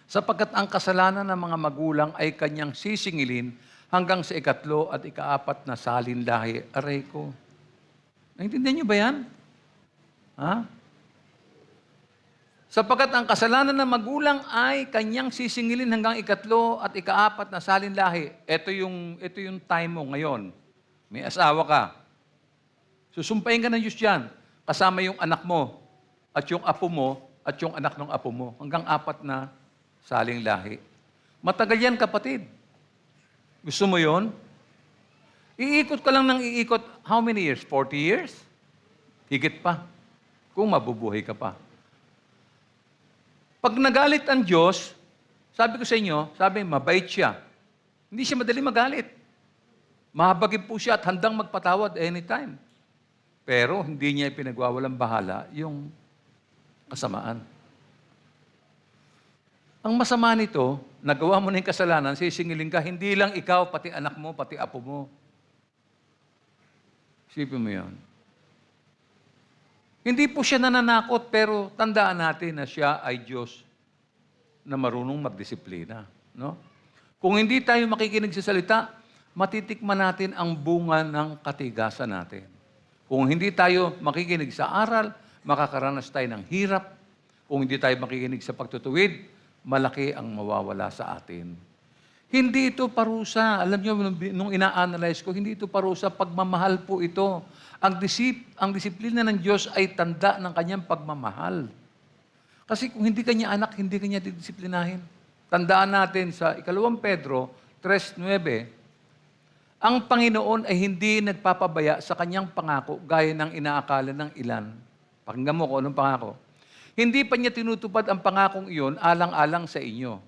Sapagkat ang kasalanan ng mga magulang ay kanyang sisingilin hanggang sa 3 at 4 na salinlahi. Aray ko. Naintindihan niyo ba yan? Ha? Sapagkat ang kasalanan ng magulang ay kanyang sisingilin hanggang 3 at 4 na salinlahi. Ito yung time mo ngayon. May asawa ka. Susumpain ka ng Diyos dyan. Kasama yung anak mo at yung apo mo at yung anak ng apo mo. Hanggang 4 na saling lahi. Matagal yan, kapatid. Gusto mo yon? Iikot ka lang ng iikot. How many years? 40 years? Higit pa. Kung mabubuhay ka pa. Pag nagalit ang Diyos, sabi ko sa inyo, sabi, mabait siya. Hindi siya madali magalit. Mahabagin po siya at handang magpatawad anytime. Pero hindi niya pinagwawalang bahala yung kasamaan. Ang masama nito, nagawa mo na yung kasalanan, sisingilin ka, hindi lang ikaw, pati anak mo, pati apo mo. Isipin mo yun. Hindi po siya nananakot, pero tandaan natin na siya ay Diyos na marunong magdisiplina. No? Kung hindi tayo makikinig sa salita, matitikman natin ang bunga ng katigasan natin. Kung hindi tayo makikinig sa aral, makakaranas tayo ng hirap. Kung hindi tayo makikinig sa pagtutuwid, malaki ang mawawala sa atin. Hindi ito parusa. Alam niyo, nung ina-analyze ko, hindi ito parusa. Pagmamahal po ito. Ang disiplina ng Diyos ay tanda ng kanyang pagmamahal. Kasi kung hindi kanya anak, hindi kanya didisiplinahin. Tandaan natin sa 2 Pedro 3:9, ang Panginoon ay hindi nagpapabaya sa kanyang pangako gaya ng inaakala ng ilan. Pakinggan mo kung anong pangako. Hindi pa niya tinutupad ang pangakong iyon alang-alang sa inyo.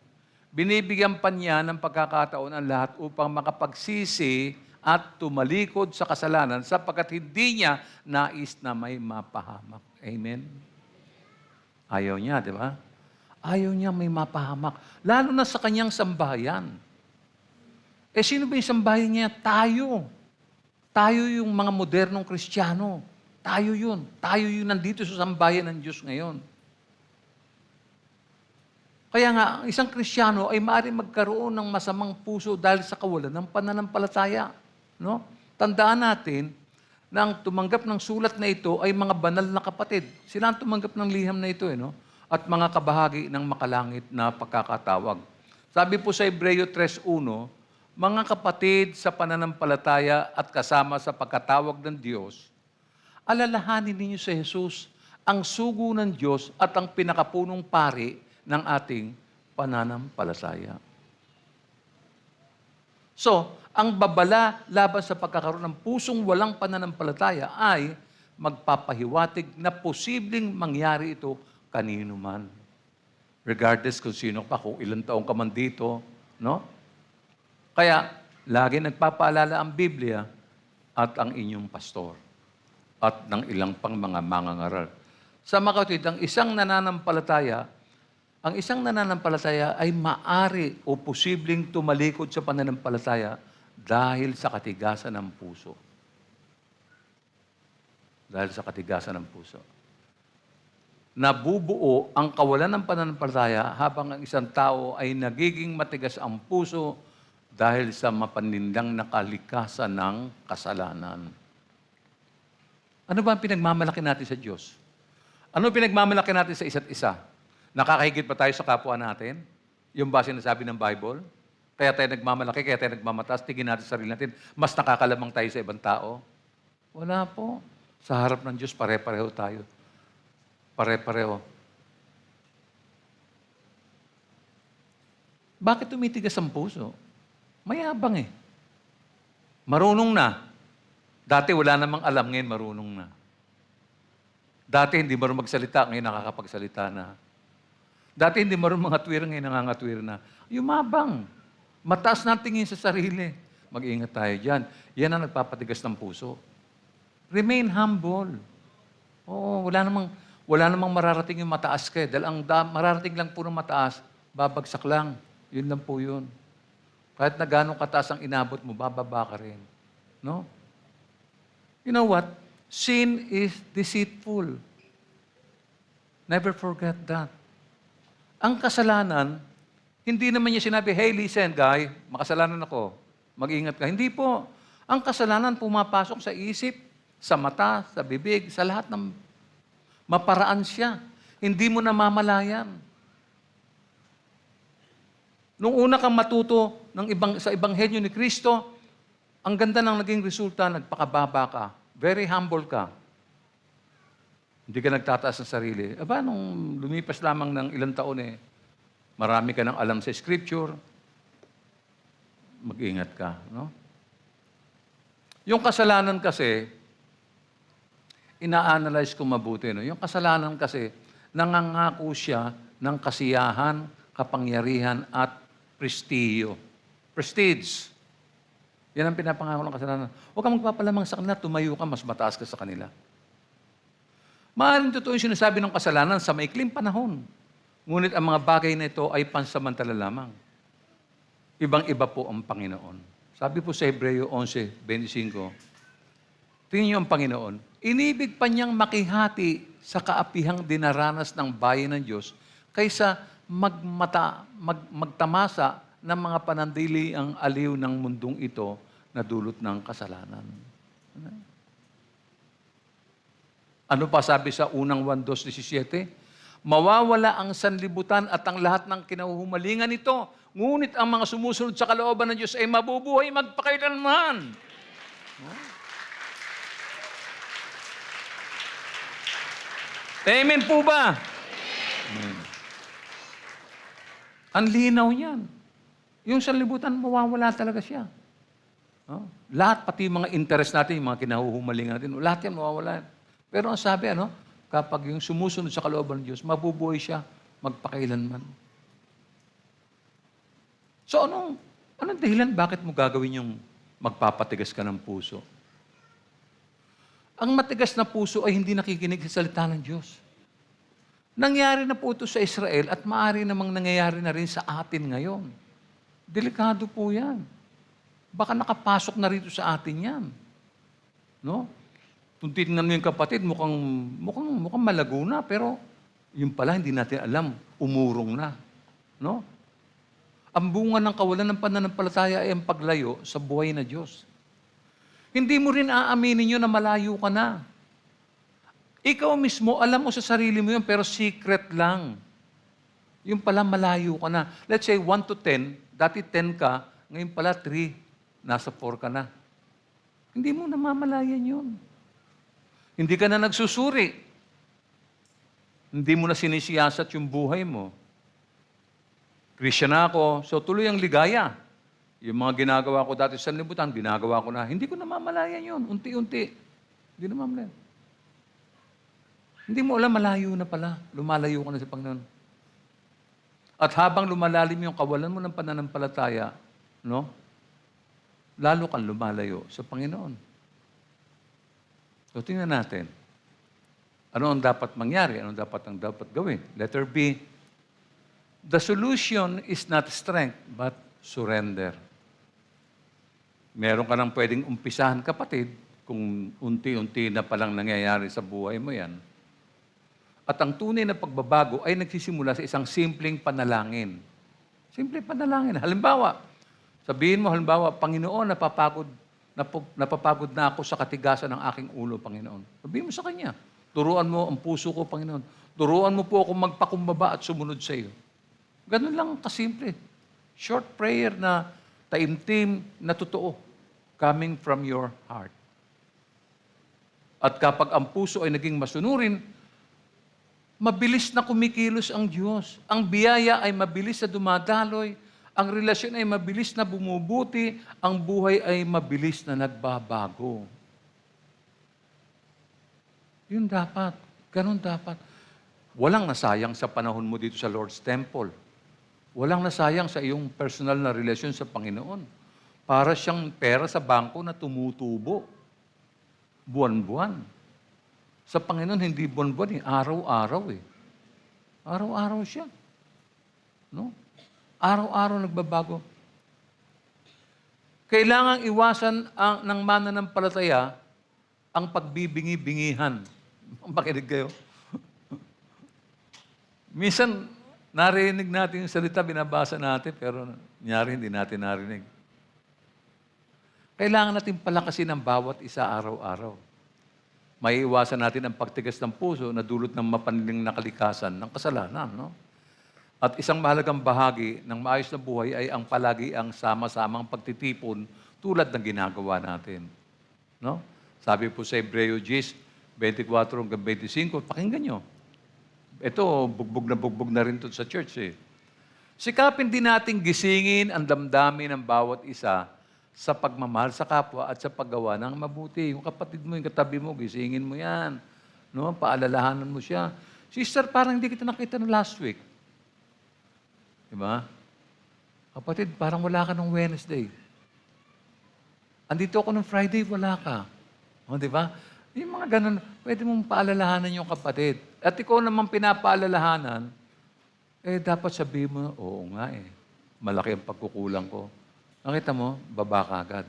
Binibigyan pa niya ng pagkakataon ang lahat upang makapagsisi at tumalikod sa kasalanan sapagkat hindi niya nais na may mapahamak. Amen? Ayaw niya, di ba? Ayaw niya may mapahamak. Lalo na sa kanyang sambahayan. Eh, sino ba yung sambahayan niya? Tayo. Tayo yung mga modernong Kristiyano. Tayo yun. Tayo yung nandito sa sambahayan ng Diyos ngayon. Kaya nga, ang isang Kristiyano ay maaaring magkaroon ng masamang puso dahil sa kawalan ng pananampalataya. No? Tandaan natin na ang tumanggap ng sulat na ito ay mga banal na kapatid. Sila ang tumanggap ng liham na ito, no? At mga kabahagi ng makalangit na pagkakatawag. Sabi po sa Hebreo 3:1, mga kapatid sa pananampalataya at kasama sa pagkatawag ng Diyos, alalahanin ninyo sa Jesus, ang sugo ng Diyos at ang pinakapunong pari ng ating pananampalataya. So, ang babala laban sa pagkakaroon ng pusong walang pananampalataya ay magpapahiwatig na posibleng mangyari ito kanino man. Regardless kung sino pa, kung ilang taong ka man dito, no? Kaya, Lagi nagpapaalala ang Biblia at ang inyong pastor at ng ilang pang mga mangangaral. Sa makatwid, ang isang nananampalataya ay maari o posibleng tumalikod sa pananampalataya dahil sa katigasan ng puso. Dahil sa katigasan ng puso. Nabubuo ang kawalan ng pananampalataya habang ang isang tao ay nagiging matigas ang puso dahil sa mapanindang nakalikasan ng kasalanan. Ano ba ang pinagmamalaki natin sa Diyos? Ano ang pinagmamalaki natin sa isa't isa? Nakakahigit pa tayo sa kapwa natin? Yung ba sinasabi ng Bible? Kaya tayo nagmamalaki, kaya tayo nagmamataas, tingin natin sa sarili natin, mas nakakalamang tayo sa ibang tao? Wala po. Sa harap ng Diyos, pare-pareho tayo. Pare-pareho. Bakit tumitigas ang puso? Mayabang eh. Marunong na. Dati wala namang alam, ngayon marunong na. Dati hindi marunong magsalita, ngayon nakakapagsalita na. Dati hindi marunong mga tuwir, ngayon nangangatwir na. Yumabang. Mataas na tingin sa sarili. Mag-ingat tayo dyan. Yan ang nagpapatigas ng puso. Remain humble. Oo, wala namang mararating yung mataas ka. Dahil ang mararating lang po ng mataas, babagsak lang. Yun lang po yun. Kahit na gano'ng kataas ang inabot mo, bababa ka rin. No? You know what? Sin is deceitful. Never forget that. Ang kasalanan, hindi naman niya sinabi, hey, listen, guy, makasalanan ako. Mag-ingat ka. Hindi po. Ang kasalanan pumapasok sa isip, sa mata, sa bibig, sa lahat ng maparaan siya. Hindi mo namamalayan. Nung una kang matuto sa Ebanghelyo ni Kristo, ang ganda ng naging resulta, nagpakababa ka. Very humble ka. Hindi ka nagtataas ng sarili. Aba, nung lumipas lamang ng ilang taon marami ka nang alam sa Scripture, mag-ingat ka. No? Yung kasalanan kasi, ina-analyze ko mabuti. No? Yung kasalanan kasi, nangangako siya ng kasiyahan, kapangyarihan, at prestiyo. Prestige. Yan ang pinapangako ng kasalanan. Huwag kang magpapalamang sa kanila, tumayo ka, mas mataas ka sa kanila. Maaaring totoo yung sinasabi ng kasalanan sa maikling panahon. Ngunit ang mga bagay na ito ay pansamantala lamang. Ibang-iba po ang Panginoon. Sabi po sa Hebreo 11:25, tingnan niyo ang Panginoon, inibig pa niyang makihati sa kaapihang dinaranas ng bayan ng Diyos kaysa magtamasa ng mga panandili ang aliw ng mundong ito na dulot ng kasalanan. Ano pa sabi sa unang 1:2:17? Mawawala ang sanlibutan at ang lahat ng kinahuhumalingan nito. Ngunit ang mga sumusunod sa kalooban ng Diyos ay mabubuhay magpakailanman. Amen po ba? Amen. Ang linaw niyan. Yung sanlibutan, mawawala talaga siya. Lahat, pati yung mga interest natin, yung mga kinahuhumalingan natin, lahat yan mawawala. Pero ang sabi, kapag yung sumusunod sa kalooban ng Diyos, mabubuhay siya magpakailanman. So anong dahilan bakit mo gagawin yung magpapatigas ka ng puso? Ang matigas na puso ay hindi nakikinig sa salita ng Diyos. Nangyari na po ito sa Israel at maaari namang nangyayari na rin sa atin ngayon. Delikado po yan. Baka nakapasok na rito sa atin yan. No? Kung titignan mo yung kapatid, mukhang malago na, pero yung pala hindi natin alam, umurong na. No? Ang bunga ng kawalan ng pananampalataya ay ang paglayo sa buhay na Diyos. Hindi mo rin aaminin yun na malayo ka na. Ikaw mismo, alam mo sa sarili mo yun, pero secret lang. Yung pala malayo ka na. Let's say 1 to 10, dati 10 ka, ngayon pala 3, nasa 4 ka na. Hindi mo namamalayan yun. Hindi ka na nagsusuri. Hindi mo na sinisiyasat yung buhay mo. Christian ako, so tuloy ang ligaya. Yung mga ginagawa ko dati sa sanlibutan, ginagawa ko na. Hindi ko namamalayan yun. Unti-unti. Hindi namamalayan. Hindi mo alam, malayo na pala. Lumalayo ka na sa Panginoon. At habang lumalalim yung kawalan mo ng pananampalataya, no? lalo kang lumalayo sa Panginoon. So tingnan natin. Ano ang dapat mangyari? Ano ang dapat gawin? Letter B, the solution is not strength, but surrender. Meron ka nang pwedeng umpisahan, kapatid, kung unti-unti na palang nangyayari sa buhay mo yan. At ang tunay na pagbabago ay nagsisimula sa isang simpleng panalangin. Simpleng panalangin. Halimbawa, sabihin mo, Panginoon, napapagod na ako sa katigasan ng aking ulo, Panginoon. Sabihin mo sa Kanya, turuan mo ang puso ko, Panginoon. Turuan mo po ako magpakumbaba at sumunod sa iyo. Ganun lang kasimple. Short prayer na taimtim na totoo, coming from your heart. At kapag ang puso ay naging masunurin, mabilis na kumikilos ang Diyos. Ang biyaya ay mabilis na dumadaloy, ang relasyon ay mabilis na bumubuti, ang buhay ay mabilis na nagbabago. Yun dapat. Ganun dapat. Walang nasayang sa panahon mo dito sa Lord's Temple. Walang nasayang sa iyong personal na relasyon sa Panginoon. Para siyang pera sa bangko na tumutubo. Buwan-buwan. Sa Panginoon, hindi buwan-buwan, araw-araw eh. Araw-araw siya. No? Araw-araw nagbabago. Kailangang iwasan ng mananampalataya ang pagbibingi-bingihan. Makinig kayo. Minsan, narinig natin yung salita, binabasa natin, pero nangyari hindi natin narinig. Kailangan natin palakasin ang bawat isa araw-araw. Maiiwasan natin ang pagtigas ng puso na dulot ng mapaniling na kalikasan ng kasalanan. No? At isang mahalagang bahagi ng maayos na buhay ay ang palagi ang sama-samang pagtitipon tulad ng ginagawa natin. No? Sabi po sa Hebreo 10:24-25, pakinggan nyo. Ito, bugbog na rin ito sa church eh. Sikapin din nating gisingin ang damdamin ng bawat isa sa pagmamahal sa kapwa at sa paggawa ng mabuti. Yung kapatid mo, yung katabi mo, gisingin mo yan. No? Paalalahanan mo siya. Sister, parang hindi kita nakita ng last week. Diba? Kapatid, parang wala ka nung Wednesday. Andito ako nung Friday, wala ka. O, diba? Yung mga ganun, pwede mong paalalahanan yung kapatid. At ikaw naman pinapaalalahanan, dapat sabihin mo, oo nga malaki ang pagkukulang ko. Nakita mo, baba ka agad.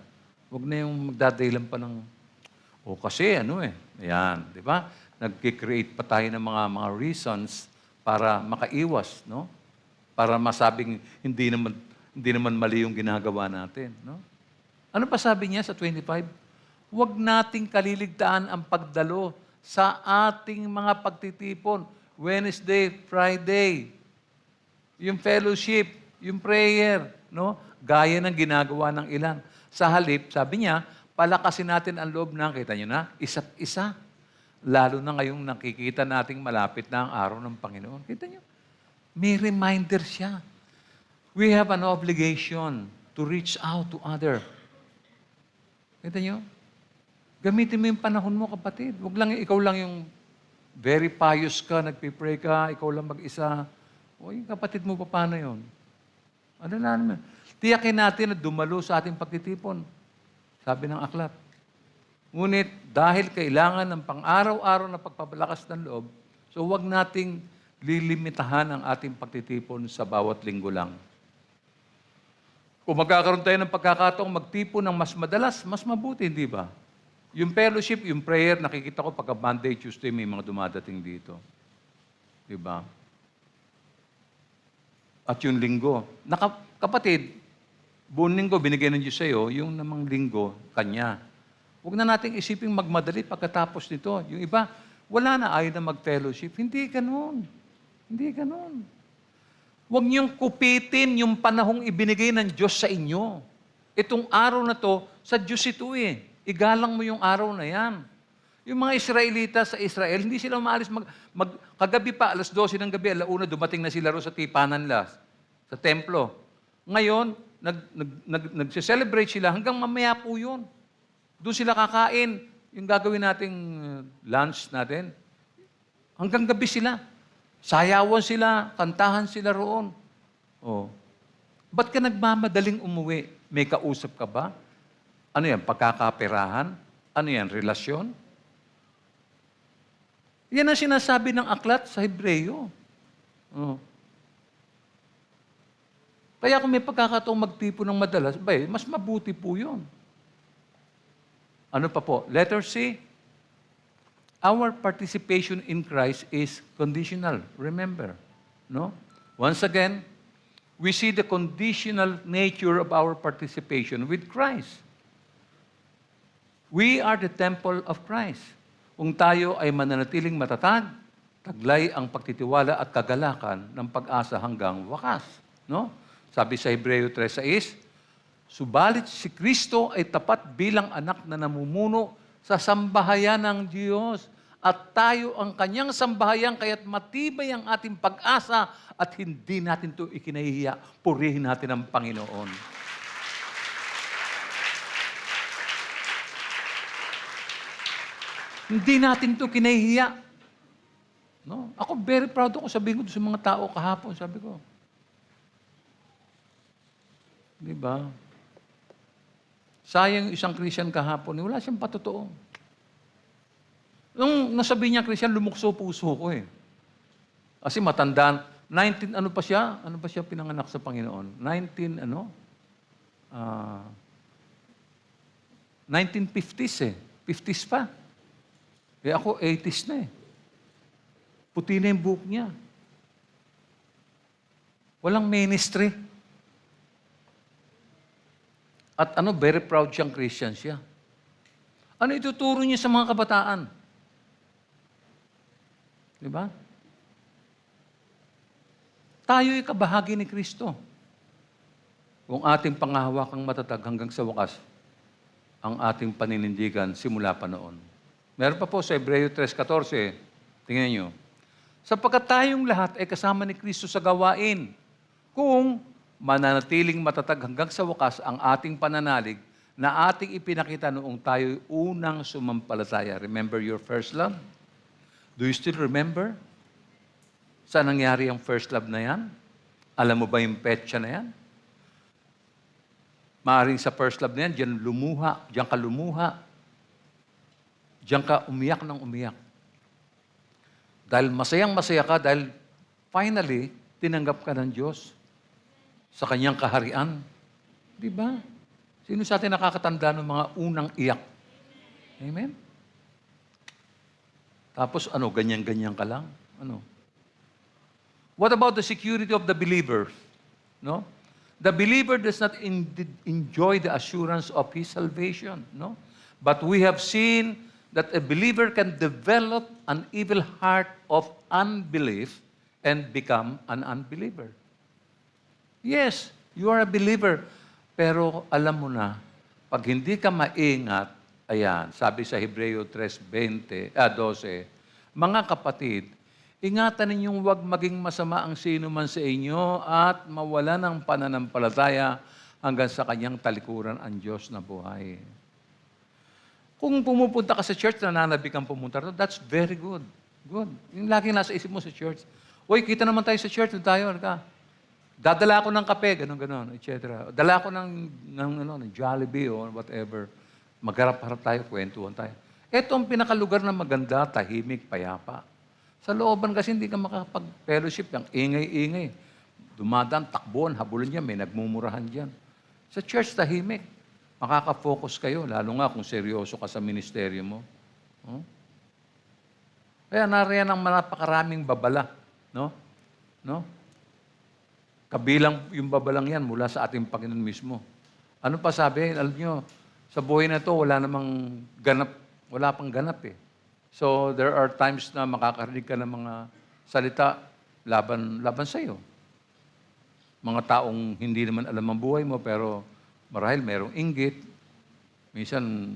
Huwag na yung magdadahilan pa ng, kasi Ayan, di ba? Nag-create pa tayo ng mga reasons para makaiwas, no? Para masabing hindi naman mali yung ginagawa natin, no? Ano pa sabi niya sa 25? Huwag nating kaliligtaan ang pagdalo sa ating mga pagtitipon. Wednesday, Friday, yung fellowship, yung prayer, no? Gaya ng ginagawa ng ilan. Sa halip, sabi niya, palakasin natin ang loob ng, kita nyo na, isa't isa. Lalo na ngayong nakikita nating malapit na ang araw ng Panginoon. Kita nyo? May reminder siya. We have an obligation to reach out to other. Kita nyo? Gamitin mo yung panahon mo, kapatid. Huwag lang, ikaw lang yung very pious ka, nagpipray ka, ikaw lang mag-isa. O yung kapatid mo, paano yun? Ano na naman? Tiyakin natin na dumalo sa ating pagtitipon. Sabi ng aklat. Ngunit dahil kailangan ng pang-araw-araw na pagpapalakas ng loob, so huwag nating lilimitahan ang ating pagtitipon sa bawat linggo lang. Kung magkakaroon tayo ng pagkakataong magtipon ng mas madalas, mas mabuti, hindi ba? Yung fellowship, yung prayer, nakikita ko pagka Monday, Tuesday, may mga dumadating dito. Di ba? At yung linggo. Kapatid, buong linggo, binigay ng Diyos sa'yo, yung namang linggo, Kanya. Huwag na nating isiping magmadali pagkatapos nito. Yung iba, wala na, ayaw na mag-fellowship. Hindi ganun. Hindi ganun. Huwag niyong kupitin yung panahong ibinigay ng Diyos sa inyo. Itong araw na to, sa Diyos ito eh. Igalang mo yung araw na yan. Yung mga Israelita sa Israel, hindi sila maalis kagabi pa, 12:00 ng gabi, 1:00, dumating na sila ro sa tipanan nila, sa templo. Ngayon, nagse-celebrate sila hanggang mamaya po yun. Doon sila kakain. Yung gagawin nating lunch natin, hanggang gabi sila. Sayawan sila, kantahan sila roon. Ba't ka nagmamadaling umuwi? May kausap ka ba? Ano yan? Pagkakaperahan? Ano yan? Relasyon? Yan ang sinasabi ng aklat sa Hebreo. Oh. Kaya kung may pagkakataong magtipon ng madalas, mas mabuti po yun. Ano pa po? Letter C. Our participation in Christ is conditional. Remember, no? Once again, we see the conditional nature of our participation with Christ. We are the temple of Christ. Kung tayo ay mananatiling matatag, taglay ang pagtitiwala at kagalakan ng pag-asa hanggang wakas. No? Sabi sa Hebreo 3:6, subalit si Kristo ay tapat bilang anak na namumuno sa sambahayan ng Diyos at tayo ang kanyang sambahayan kaya't matibay ang ating pag-asa at hindi natin ito ikinahihiya. Purihin natin ang Panginoon. Hindi natin ito kinahihiya. No? Ako very proud ako, sabihin ko sa mga tao kahapon, sabi ko. Di ba? Sayang isang Christian kahapon, wala siyang patotoo. Nung nasabi niya Christian, lumukso puso ko eh. Kasi matandaan, 19, ano pa siya? Ano pa siya pinanganak sa Panginoon? 1950s eh. 50s pa. Eh ako, 80s na eh. Puti na yung buhok niya. Walang ministry. At very proud siyang Christian siya. Ano ituturo niya sa mga kabataan? Di ba? Tayo'y kabahagi ni Kristo. Kung ating pangahawakang matatag hanggang sa wakas, ang ating paninindigan simula pa noon. Meron pa po sa Hebreo 3:14. Tingnan nyo. Sapagkat tayong lahat ay kasama ni Kristo sa gawain. Kung mananatiling matatag hanggang sa wakas ang ating pananalig na ating ipinakita noong tayo'y unang sumampalataya. Remember your first love? Do you still remember? Saan nangyari ang first love na yan? Alam mo ba yung petsa na yan? Maaring sa first love na yan, diyan ka lumuha. Diyan ka umiyak ng umiyak. Dahil masayang-masaya ka, dahil finally, tinanggap ka ng Diyos sa kanyang kaharian. Di ba? Sino sa atin nakakatanda ng mga unang iyak? Amen? Tapos ganyan-ganyan ka lang? What about the security of the believer? No? The believer does not enjoy the assurance of his salvation. No? But we have seen that a believer can develop an evil heart of unbelief and become an unbeliever. Yes, you are a believer. Pero alam mo na, pag hindi ka maingat, ayan, sabi sa Hebreo 3:12, mga kapatid, ingatan ninyong huwag maging masama ang sino man sa inyo at mawala ng pananampalataya hanggang sa kanyang talikuran ang Diyos na buhay. Kung pumupunta ka sa church, nananabi kang pumunta rin, that's very good. Good. Yung laging nasa isip mo sa church. Uy, kita naman tayo sa church, tayo, dadala ko ng kape, gano'n, etc. Dala ko ng Jollibee or whatever. Magharap-harap tayo, kwentuhan tayo. Ito ang pinakalugar na maganda, tahimik, payapa. Sa looban kasi hindi ka makapag-fellowship, ang ingay-ingay. Dumadaan, takbuhan, habulin niya, may nagmumurahan dyan. Sa church, tahimik. Makaka-focus kayo, lalo nga kung seryoso ka sa ministeryo mo. Kaya nariyan ang napakaraming babala. No? Kabilang yung babalang yan mula sa ating Panginoon mismo. Ano pa sabi? Alam nyo, sa buhay na to wala pang ganap eh. So there are times na makakarinig ka ng mga salita laban sa iyo. Mga taong hindi naman alam ang buhay mo pero marahil merong inggit. Minsan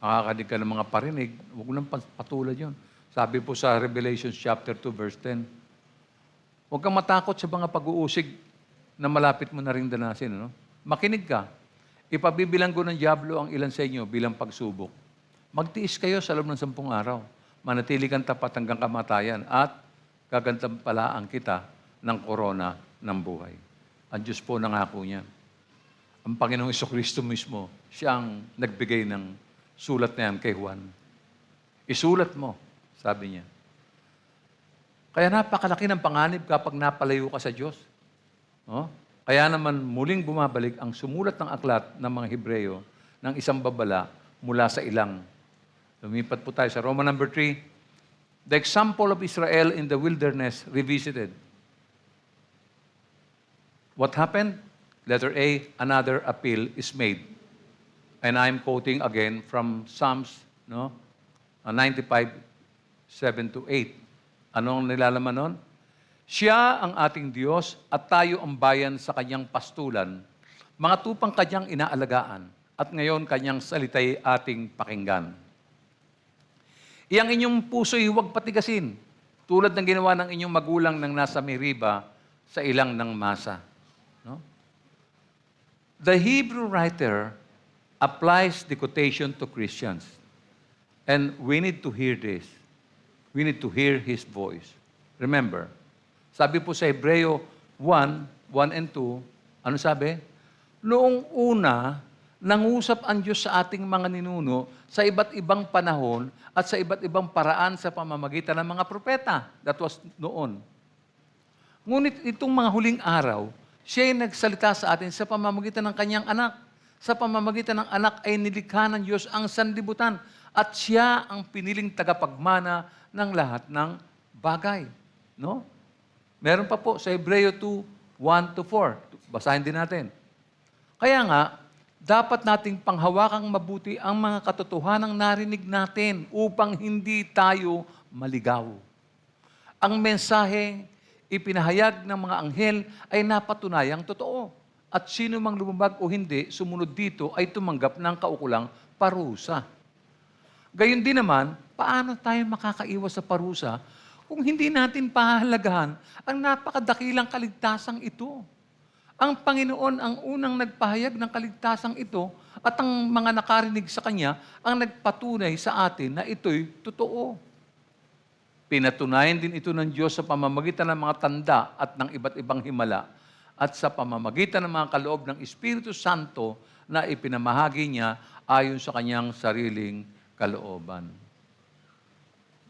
makakarinig ka ng mga parinig. Huwag nang patulad yun. Sabi po sa Revelation chapter 2 verse 10, huwag kang matakot sa mga pag-uusig na malapit mo na rin danasin. No? Makinig ka. Ipabibilang ko ng diablo ang ilan sa inyo bilang pagsubok. Magtiis kayo sa loob ng 10 araw. Manatili kang tapat hanggang kamatayan at gagantimpalaan kita ng korona ng buhay. Ang Diyos po nangako niyan. Ang Panginoong Jesucristo mismo, siya ang nagbigay ng sulat na yan kay Juan. Isulat mo, sabi niya. Kaya napakalaki ng panganib kapag napalayo ka sa Diyos. No? Kaya naman muling bumabalik ang sumulat ng aklat ng mga Hebreyo ng isang babala mula sa ilang. Lumipat po tayo sa Roma number 3. The example of Israel in the wilderness revisited. What happened? Letter A, another appeal is made. And I'm quoting again from Psalms 95, 7 to 8. Anong nilalaman nun? Siya ang ating Diyos at tayo ang bayan sa kanyang pastulan. Mga tupang kanyang inaalagaan at ngayon kanyang salita'y ating pakinggan. Iyang inyong puso'y huwag patigasin, tulad ng ginawa ng inyong magulang nang nasa Meriba sa ilang ng masa. No? The Hebrew writer applies the quotation to Christians. And we need to hear this. We need to hear His voice. Remember, sabi po sa Hebreo 1 and 2, ano sabi? Noong una, nangusap ang Diyos sa ating mga ninuno sa iba't ibang panahon at sa iba't ibang paraan sa pamamagitan ng mga propeta. That was noon. Ngunit itong mga huling araw, siya ay nagsalita sa atin sa pamamagitan ng kanyang anak. Sa pamamagitan ng anak ay nilikha ng Diyos ang sanlibutan at siya ang piniling tagapagmana ng lahat ng bagay. No? Meron pa po sa Hebreo 2, 1 to 4. Basahin din natin. Kaya nga, dapat nating panghawakang mabuti ang mga katotohanang narinig natin upang hindi tayo maligaw. Ang mensahe ipinahayag ng mga anghel ay napatunayang totoo. At sino mang lumabag o hindi, sumunod dito ay tumanggap ng kaukulang parusa. Gayon din naman, paano tayo makakaiwas sa parusa kung hindi natin pahalagahan ang napakadakilang kaligtasang ito? Ang Panginoon ang unang nagpahayag ng kaligtasang ito at ang mga nakarinig sa Kanya ang nagpatunay sa atin na ito'y totoo. Pinatunayan din ito ng Diyos sa pamamagitan ng mga tanda at ng iba't ibang himala at sa pamamagitan ng mga kaloob ng Espiritu Santo na ipinamahagi niya ayon sa Kanyang sariling kalooban.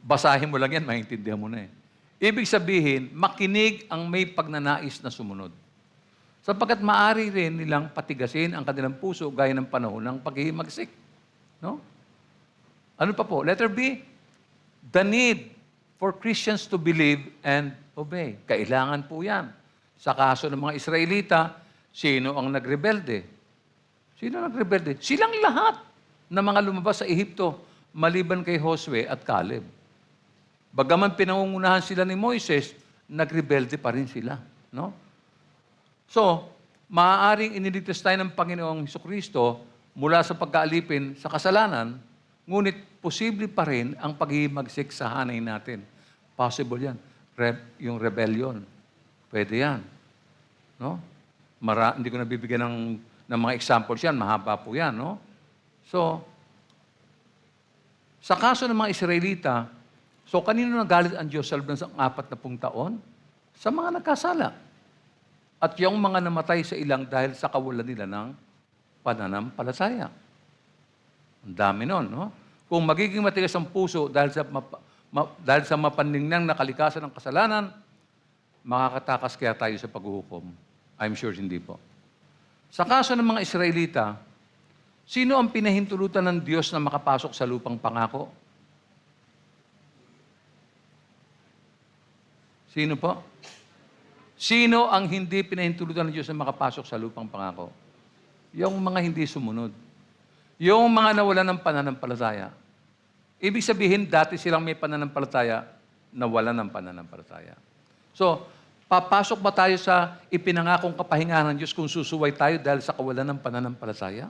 Basahin mo lang yan, maintindihan mo na eh. Ibig sabihin, makinig ang may pagnanais na sumunod. Sapagkat maaari rin nilang patigasin ang kanilang puso gaya ng panahon ng paghihimagsik. No? Ano pa po? Letter B, the need for Christians to believe and obey. Kailangan po yan. Sa kaso ng mga Israelita, sino ang nagrebelde? Sino ang nagrebelde? Silang lahat na mga lumabas sa Ehipto, maliban kay Josue at Caleb. Bagaman pinangungunahan sila ni Moises, nagrebelde pa rin sila. No? So, maaaring iniligtas tayo ng Panginoong Jesucristo mula sa pagkaalipin sa kasalanan, ngunit posible pa rin ang paghihimagsik sa hanay natin. Possible yan. Yung rebellion. Pwede yan. No? Hindi ko nabibigyan ng mga examples yan. Mahaba po yan. No? So, sa kaso ng mga Israelita, kanino nagalit ang Diyos sa loob ng 40 taon? Sa mga nagkasala. At yung mga namatay sa ilang dahil sa kawalan nila ng pananampalataya. Ang dami nun, no? Kung magiging matigas ang puso dahil sa mapaningnang na kalikasan ng kasalanan, makakatakas kaya tayo sa paghuhukom? I'm sure hindi po. Sa kaso ng mga Israelita, sino ang pinahintulutan ng Diyos na makapasok sa lupang pangako? Sino po? Sino ang hindi pinahintulutan ng Diyos na makapasok sa lupang pangako? Yung mga hindi sumunod. Yung mga nawalan ng pananampalataya. Ibig sabihin, dati silang may pananampalataya, nawalan ng pananampalataya. So, papasok ba tayo sa ipinangakong kapahingahan ng Diyos kung susuway tayo dahil sa kawalan ng pananampalataya?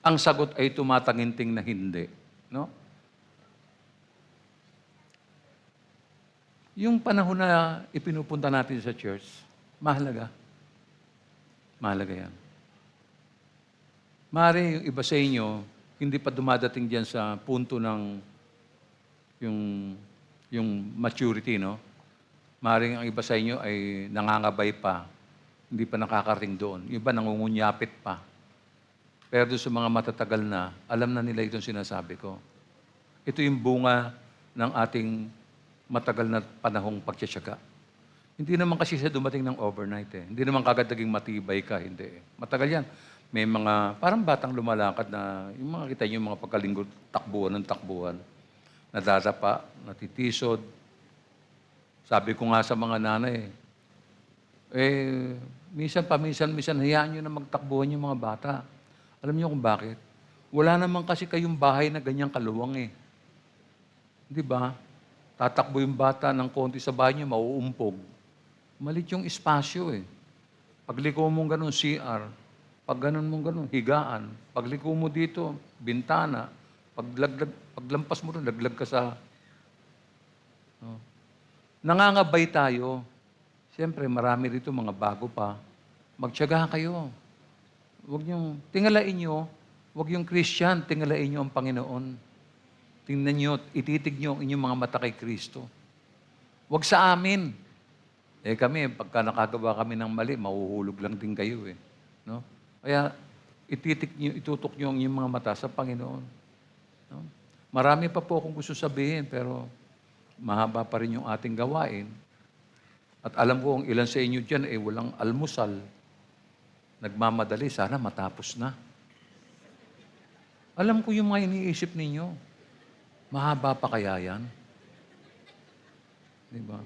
Ang sagot ay tumataginting na hindi. No? Yung panahon na ipinupunta natin sa church, mahalaga. Mahalaga yan. Maaari yung iba sa inyo, hindi pa dumadating diyan sa punto ng yung maturity, no? Maaari ang iba sa inyo ay nangangabay pa hindi pa nakakarating doon. Yung iba nangungunyapit pa. Pero doon sa mga matatagal na, alam na nila itong sinasabi ko. Ito yung bunga ng ating matagal na panahong pagtsatsaga. Hindi naman kasi siya dumating ng overnight eh. Hindi naman kagad naging matibay ka, hindi eh. Matagal yan. May mga, parang batang lumalakad na, yung mga kita niyo, yung mga pagkalinggo, takbuhan ng takbuhan. Nadadapa, natitisod. Sabi ko nga sa mga nanay, minsan, hayaan nyo na magtakbuhan yung mga bata. Alam niyo kung bakit? Wala naman kasi kayong bahay na ganyang kaluwang eh. Di ba? Tatakbo yung bata ng konti sa bahay niyo, mauumpog. Malit yung espasyo eh. Pagliko mong ganun, CR. Pag ganun mong ganun, higaan. Pagliko mo dito, bintana. Paglampas mo rin, laglag ka sa... No. Nangangabay tayo. Siyempre, marami rito mga bago pa. Magtiyaga kayo. Huwag niyong, tingalain niyo, huwag yung Christian, tingalain niyo ang Panginoon. Tingnan niyo, ititig niyo ang inyong mga mata kay Kristo. Huwag sa amin. Kami, pagka nakagawa kami ng mali, mahuhulog lang din kayo eh. No? Kaya, itutok niyo ang inyong mga mata sa Panginoon. No? Marami pa po akong gusto sabihin, pero mahaba pa rin yung ating gawain. At alam ko, ang ilan sa inyo dyan, walang almusal. Nagmamadali, sana matapos na. Alam ko yung mga iniisip ninyo. Mahaba pa kaya yan? Di ba?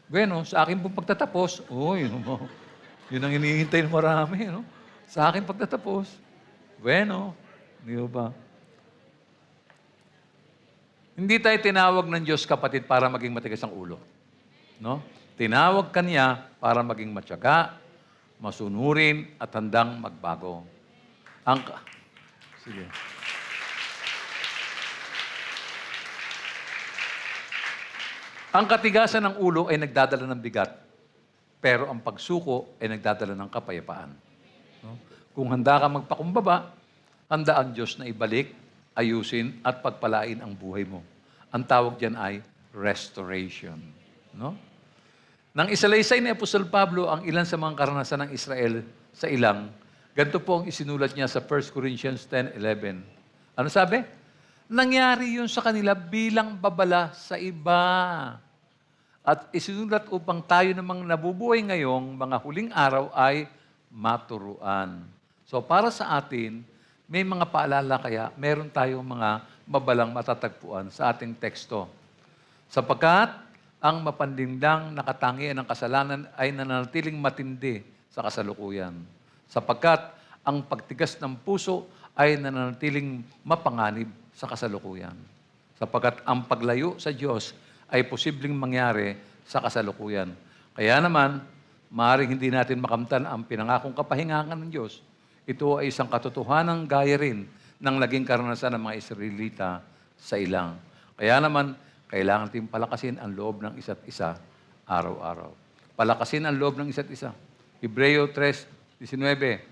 Bueno, sa akin pong pagtatapos, yun ang hinihintay ng marami, no? Sa akin pagtatapos, bueno, di ba? Hindi tayo tinawag ng Diyos, kapatid, para maging matigas ang ulo. No? Tinawag ka niya para maging matyaga, masunurin, at handang magbago. Sige. Ang katigasan ng ulo ay nagdadala ng bigat, pero ang pagsuko ay nagdadala ng kapayapaan. No? Kung handa ka magpakumbaba, handa ang Diyos na ibalik, ayusin, at pagpalain ang buhay mo. Ang tawag diyan ay restoration. No? Nang isalaysay ni Apostol Pablo ang ilan sa mga karanasan ng Israel sa ilang, ganito po ang isinulat niya sa 1 Corinthians 10:11. Ano sabi? Nangyari yun sa kanila bilang babala sa iba. At isinulat upang tayo namang nabubuhay ngayong mga huling araw ay maturuan. So para sa atin, may mga paalala kaya, meron tayong mga mabalang matatagpuan sa ating teksto. Sapagkat ang mapandingdang nakatangian ng kasalanan ay nananatiling matindi sa kasalukuyan. Sapagkat ang pagtigas ng puso ay nananatiling mapanganib sa kasalukuyan. Sapagkat ang paglayo sa Diyos ay posibleng mangyari sa kasalukuyan. Kaya naman, maaaring hindi natin makamtan ang pinangakong kapahingahan ng Diyos. Ito ay isang katotohanan gaya rin ng naging karanasan ng mga Israelita sa ilang. Kaya naman, kailangan natin palakasin ang loob ng isa't isa araw-araw. Palakasin ang loob ng isa't isa. Hebreo 3:19.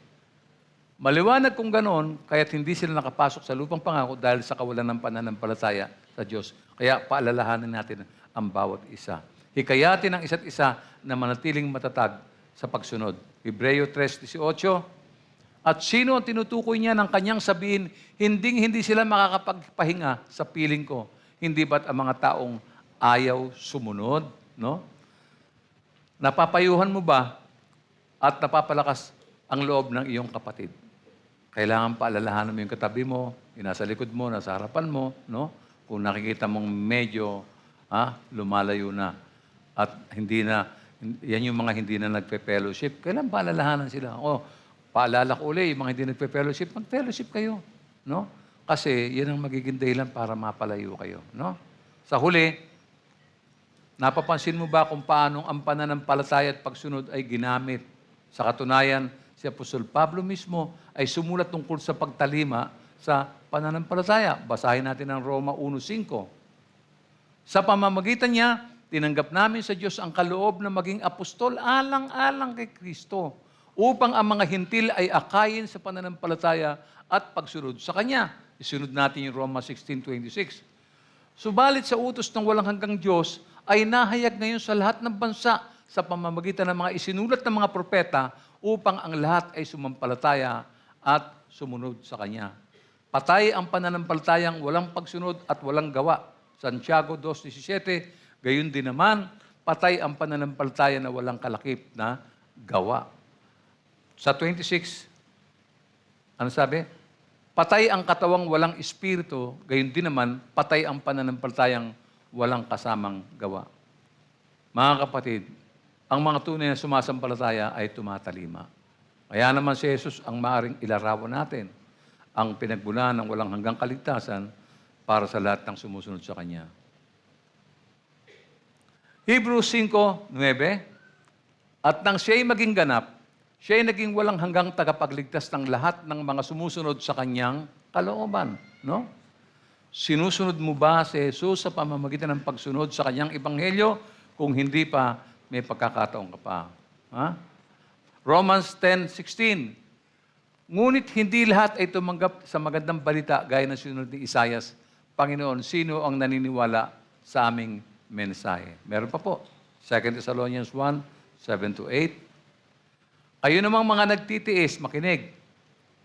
Maliwanag kung ganon, kaya't hindi sila nakapasok sa lupang pangako dahil sa kawalan ng pananampalataya sa Diyos. Kaya paalalahanan natin ang bawat isa. Hikayatin ang isa't isa na manatiling matatag sa pagsunod. Hebreo 3:18. At sino ang tinutukoy niya ng kanyang sabihin, hindi sila makakapagpahinga sa piling ko. Hindi ba't ang mga taong ayaw sumunod? No? Napapayuhan mo ba at napapalakas ang loob ng iyong kapatid? Kailangan paalalahanan mo yung katabi mo, yung nasa likod mo, nasa harapan mo, no? Kung nakikita mong medyo lumalayo na at yan yung mga hindi na nagpe-fellowship, kailangan paalalahanan sila. Paalala ko uli, yung mga hindi nagpe-fellowship, mag-fellowship kayo. No? Kasi yan ang magiging dahilan para mapalayo kayo. No? Sa huli, napapansin mo ba kung paano ang pananampalataya at pagsunod ay ginamit? Sa katunayan, si Apostol Pablo mismo ay sumulat tungkol sa pagtalima sa pananampalataya. Basahin natin ang Roma 1:5. Sa pamamagitan niya, tinanggap namin sa Diyos ang kaloob na maging apostol alang-alang kay Kristo upang ang mga hintil ay akayin sa pananampalataya at pagsunod sa Kanya. Isunod natin yung Roma 16:26. Subalit sa utos ng walang hanggang Diyos ay nahayag ngayon sa lahat ng bansa sa pamamagitan ng mga isinulat ng mga propeta upang ang lahat ay sumampalataya at sumunod sa Kanya. Patay ang pananampalatayang walang pagsunod at walang gawa. Santiago 2:17, gayon din naman, patay ang pananampalataya na walang kalakip na gawa. Sa 26, ano sabi? Patay ang katawang walang espiritu, gayon din naman, patay ang pananampalatayang walang kasamang gawa. Mga kapatid, ang mga tunay na sumasampalataya ay tumatalima. Kaya naman si Jesus ang maaaring ilarawan natin, ang pinagbulan ng walang hanggang kaligtasan para sa lahat ng sumusunod sa Kanya. Hebrews 5:9, at nang siya'y maging ganap, siya'y naging walang hanggang tagapagligtas ng lahat ng mga sumusunod sa Kanyang kalooban. No? Sinusunod mo ba si Jesus sa pamamagitan ng pagsunod sa Kanyang ebanghelyo? Kung hindi pa, may pagkakataon ka pa. Ha? Romans 10:16, ngunit hindi lahat ay tumanggap sa magandang balita gaya ng sinunod ni Isaias. Panginoon, sino ang naniniwala sa aming mensahe? Meron pa po. 2 Thessalonians 1:7-8. Kayo namang mga nagtitiis, makinig,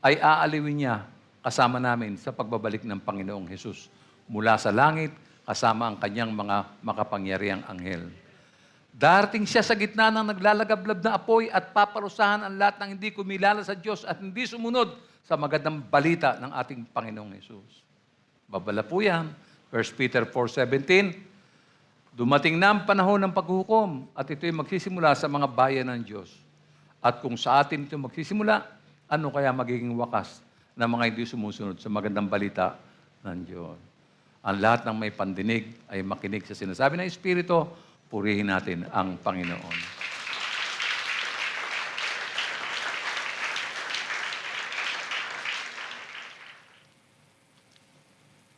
ay aaliwin niya kasama namin sa pagbabalik ng Panginoong Hesus mula sa langit kasama ang kanyang mga makapangyarihang anghel. Darating siya sa gitna ng naglalagablab na apoy at paparusahan ang lahat ng hindi kumilala sa Diyos at hindi sumunod sa magandang balita ng ating Panginoong Hesus. Babala po yan. 1 Peter 4:17, dumating na ang panahon ng paghukom at ito'y magsisimula sa mga bayan ng Diyos. At kung sa atin ito magsisimula, ano kaya magiging wakas ng mga hindi sumusunod sa magandang balita ng Diyos? Ang lahat ng may pandinig ay makinig sa sinasabi ng Espiritu. Purihin natin ang Panginoon.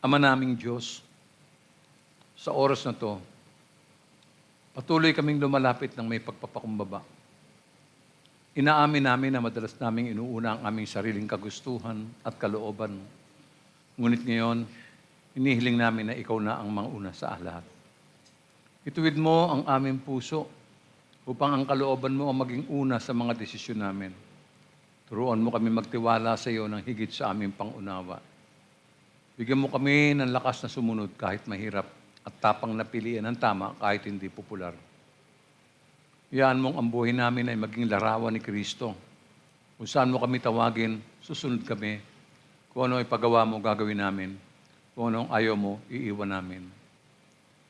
Ama naming Diyos, sa oras na to, patuloy kaming lumalapit ng may pagpapakumbaba. Inaamin namin na madalas naming inuuna ang aming sariling kagustuhan at kalooban. Ngunit ngayon, inihiling namin na ikaw na ang manguna sa lahat. Ituwid mo ang aming puso upang ang kalooban mo ang maging una sa mga desisyon namin. Turuan mo kami magtiwala sa iyo ng higit sa aming pangunawa. Bigyan mo kami ng lakas na sumunod kahit mahirap at tapang na piliin ang tama kahit hindi popular. Iyaan mong ang buhay namin ay maging larawan ni Kristo. Kung saan mo kami tawagin, susunod kami. Kung ano ipagawa mo, gagawin namin. Kung anong ayaw mo, iiwan namin.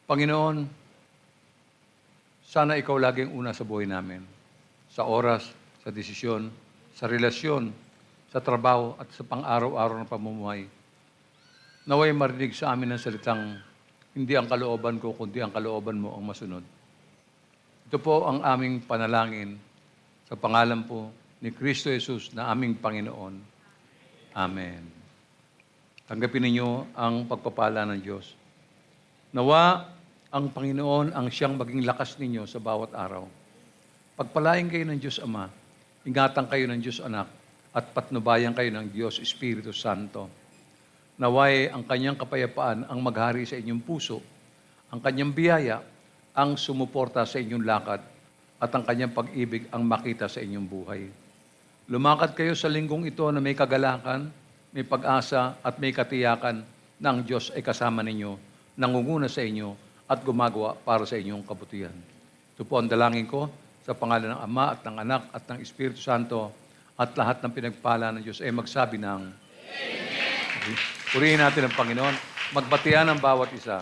Panginoon, sana ikaw laging una sa buhay namin. Sa oras, sa desisyon, sa relasyon, sa trabaho at sa pang-araw-araw na pamumuhay. Naway marinig sa amin ng salitang, hindi ang kalooban ko, kundi ang kalooban mo ang masunod. Ito po ang aming panalangin sa pangalan po ni Kristo Jesus na aming Panginoon. Amen. Tanggapin ninyo ang pagpapala ng Diyos. Nawa ang Panginoon ang siyang maging lakas ninyo sa bawat araw. Pagpalain kayo ng Diyos Ama, ingatan kayo ng Diyos Anak, at patnubayan kayo ng Diyos Espiritu Santo. Naway ang kanyang kapayapaan ang maghari sa inyong puso, ang kanyang biyaya ang sumuporta sa inyong lakad, at ang kanyang pag-ibig ang makita sa inyong buhay. Lumakad kayo sa linggong ito na may kagalakan, may pag-asa at may katiyakan na ang Diyos ay kasama ninyo, nangunguna sa inyo, at gumagawa para sa inyong kabutihan. Ito po ang dalangin ko sa pangalan ng Ama at ng Anak at ng Espiritu Santo, at lahat ng pinagpala ng Diyos ay magsabi ng Amen. Purihin natin ang Panginoon. Magbatian ang bawat isa.